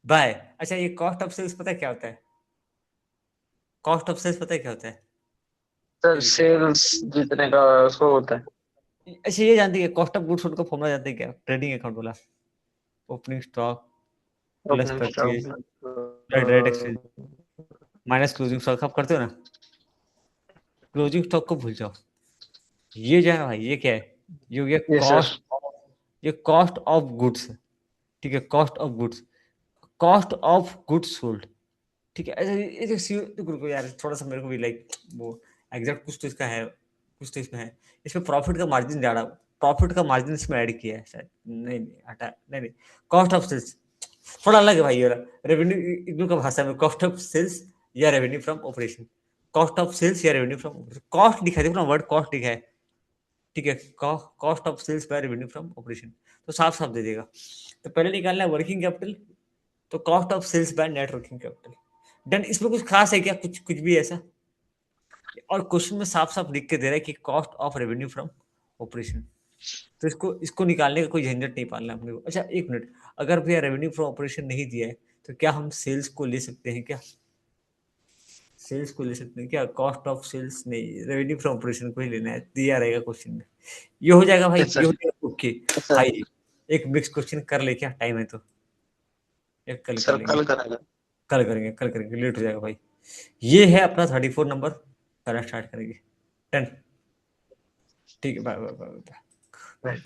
by. अच्छा, ये कॉस्ट ऑफ सेल्स पता है क्या होता है? कॉस्ट ऑफ सेल्स पता है क्या होता है? सर ये देखिए। सेल्स जितने का उसको होता है। अच्छा, ये जानते हैं कॉस्ट ऑफ गुड्स सोल्ड का फॉर्मूला जानते हैं क्या? ट्रेडिंग अकाउंट वाला, opening stock plus opening purchase stock. Direct exchange minus closing stock. आप करते हो ना? क्लोजिंग स्टॉक को भूल जाओ। ये जो है ना भाई, ये क्या है? ये हो गया यस सर। कॉस्ट। ये कॉस्ट ऑफ गुड्स। ठीक है, cost of goods, cost of goods sold. ठीक है, ऐसे ये जो रुको रुको यार, थोड़ा सा मेरे को भी लाइक वो एग्जैक्ट कुछ तो इसका है, कुछ तो इसमें है। इसमें प्रॉफिट का मार्जिन ज्यादा, प्रॉफिट का मार्जिन इसमें ऐड किया है शायद। नहीं नहीं हटा, नहीं नहीं। कॉस्ट ऑफ सेल्स थोड़ा अलग है भाई ये वाला। रेवेन्यू, इग्नू का भाषा में कॉस्ट ऑफ सेल्स या revenue from operation. Cost of sales या रेवेन्यू फ्रॉम ऑपरेशन, कॉस्ट लिखा है, देखो ना वर्ड कॉस्ट लिखा है। ठीक है, cost of sales by revenue from operation, तो साफ साफ दे देगा। तो पहले निकालना है वर्किंग कैपिटल, तो cost of sales by net working capital. Done. इसमें कुछ खास है क्या? कुछ कुछ भी ऐसा? और क्वेश्चन में साफ साफ लिख के दे रहा है कि cost of revenue from operation. तो इसको इसको निकालने का कोई झंझट नहीं पालना अपने को। अच्छा एक मिनट, अगर भैया रेवेन्यू फ्रॉम ऑपरेशन नहीं दिया है, तो क्या हम सेल्स को ले सकते हैं क्या? सेल्स को ले सकते हैं क्या? कॉस्ट ऑफ सेल्स नहीं, रेवेन्यू फ्रॉम ऑपरेशन को ही लेना है, दिया रहेगा क्वेश्चन में। ये हो जाएगा भाई, यस ये हो सर। जाएगा ओके। Yes sir. भाई एक मिक्स क्वेश्चन कर ले क्या, टाइम है तो? एक कल कर सर लेंगे। कल करेंगे। कल करेंगे, कल करेंगे, लेट हो जाएगा भाई। ये है अपना 34 नंबर। कल स्टार्ट करेंगे। डन। ठीक है, बाय बाय बाय बाय।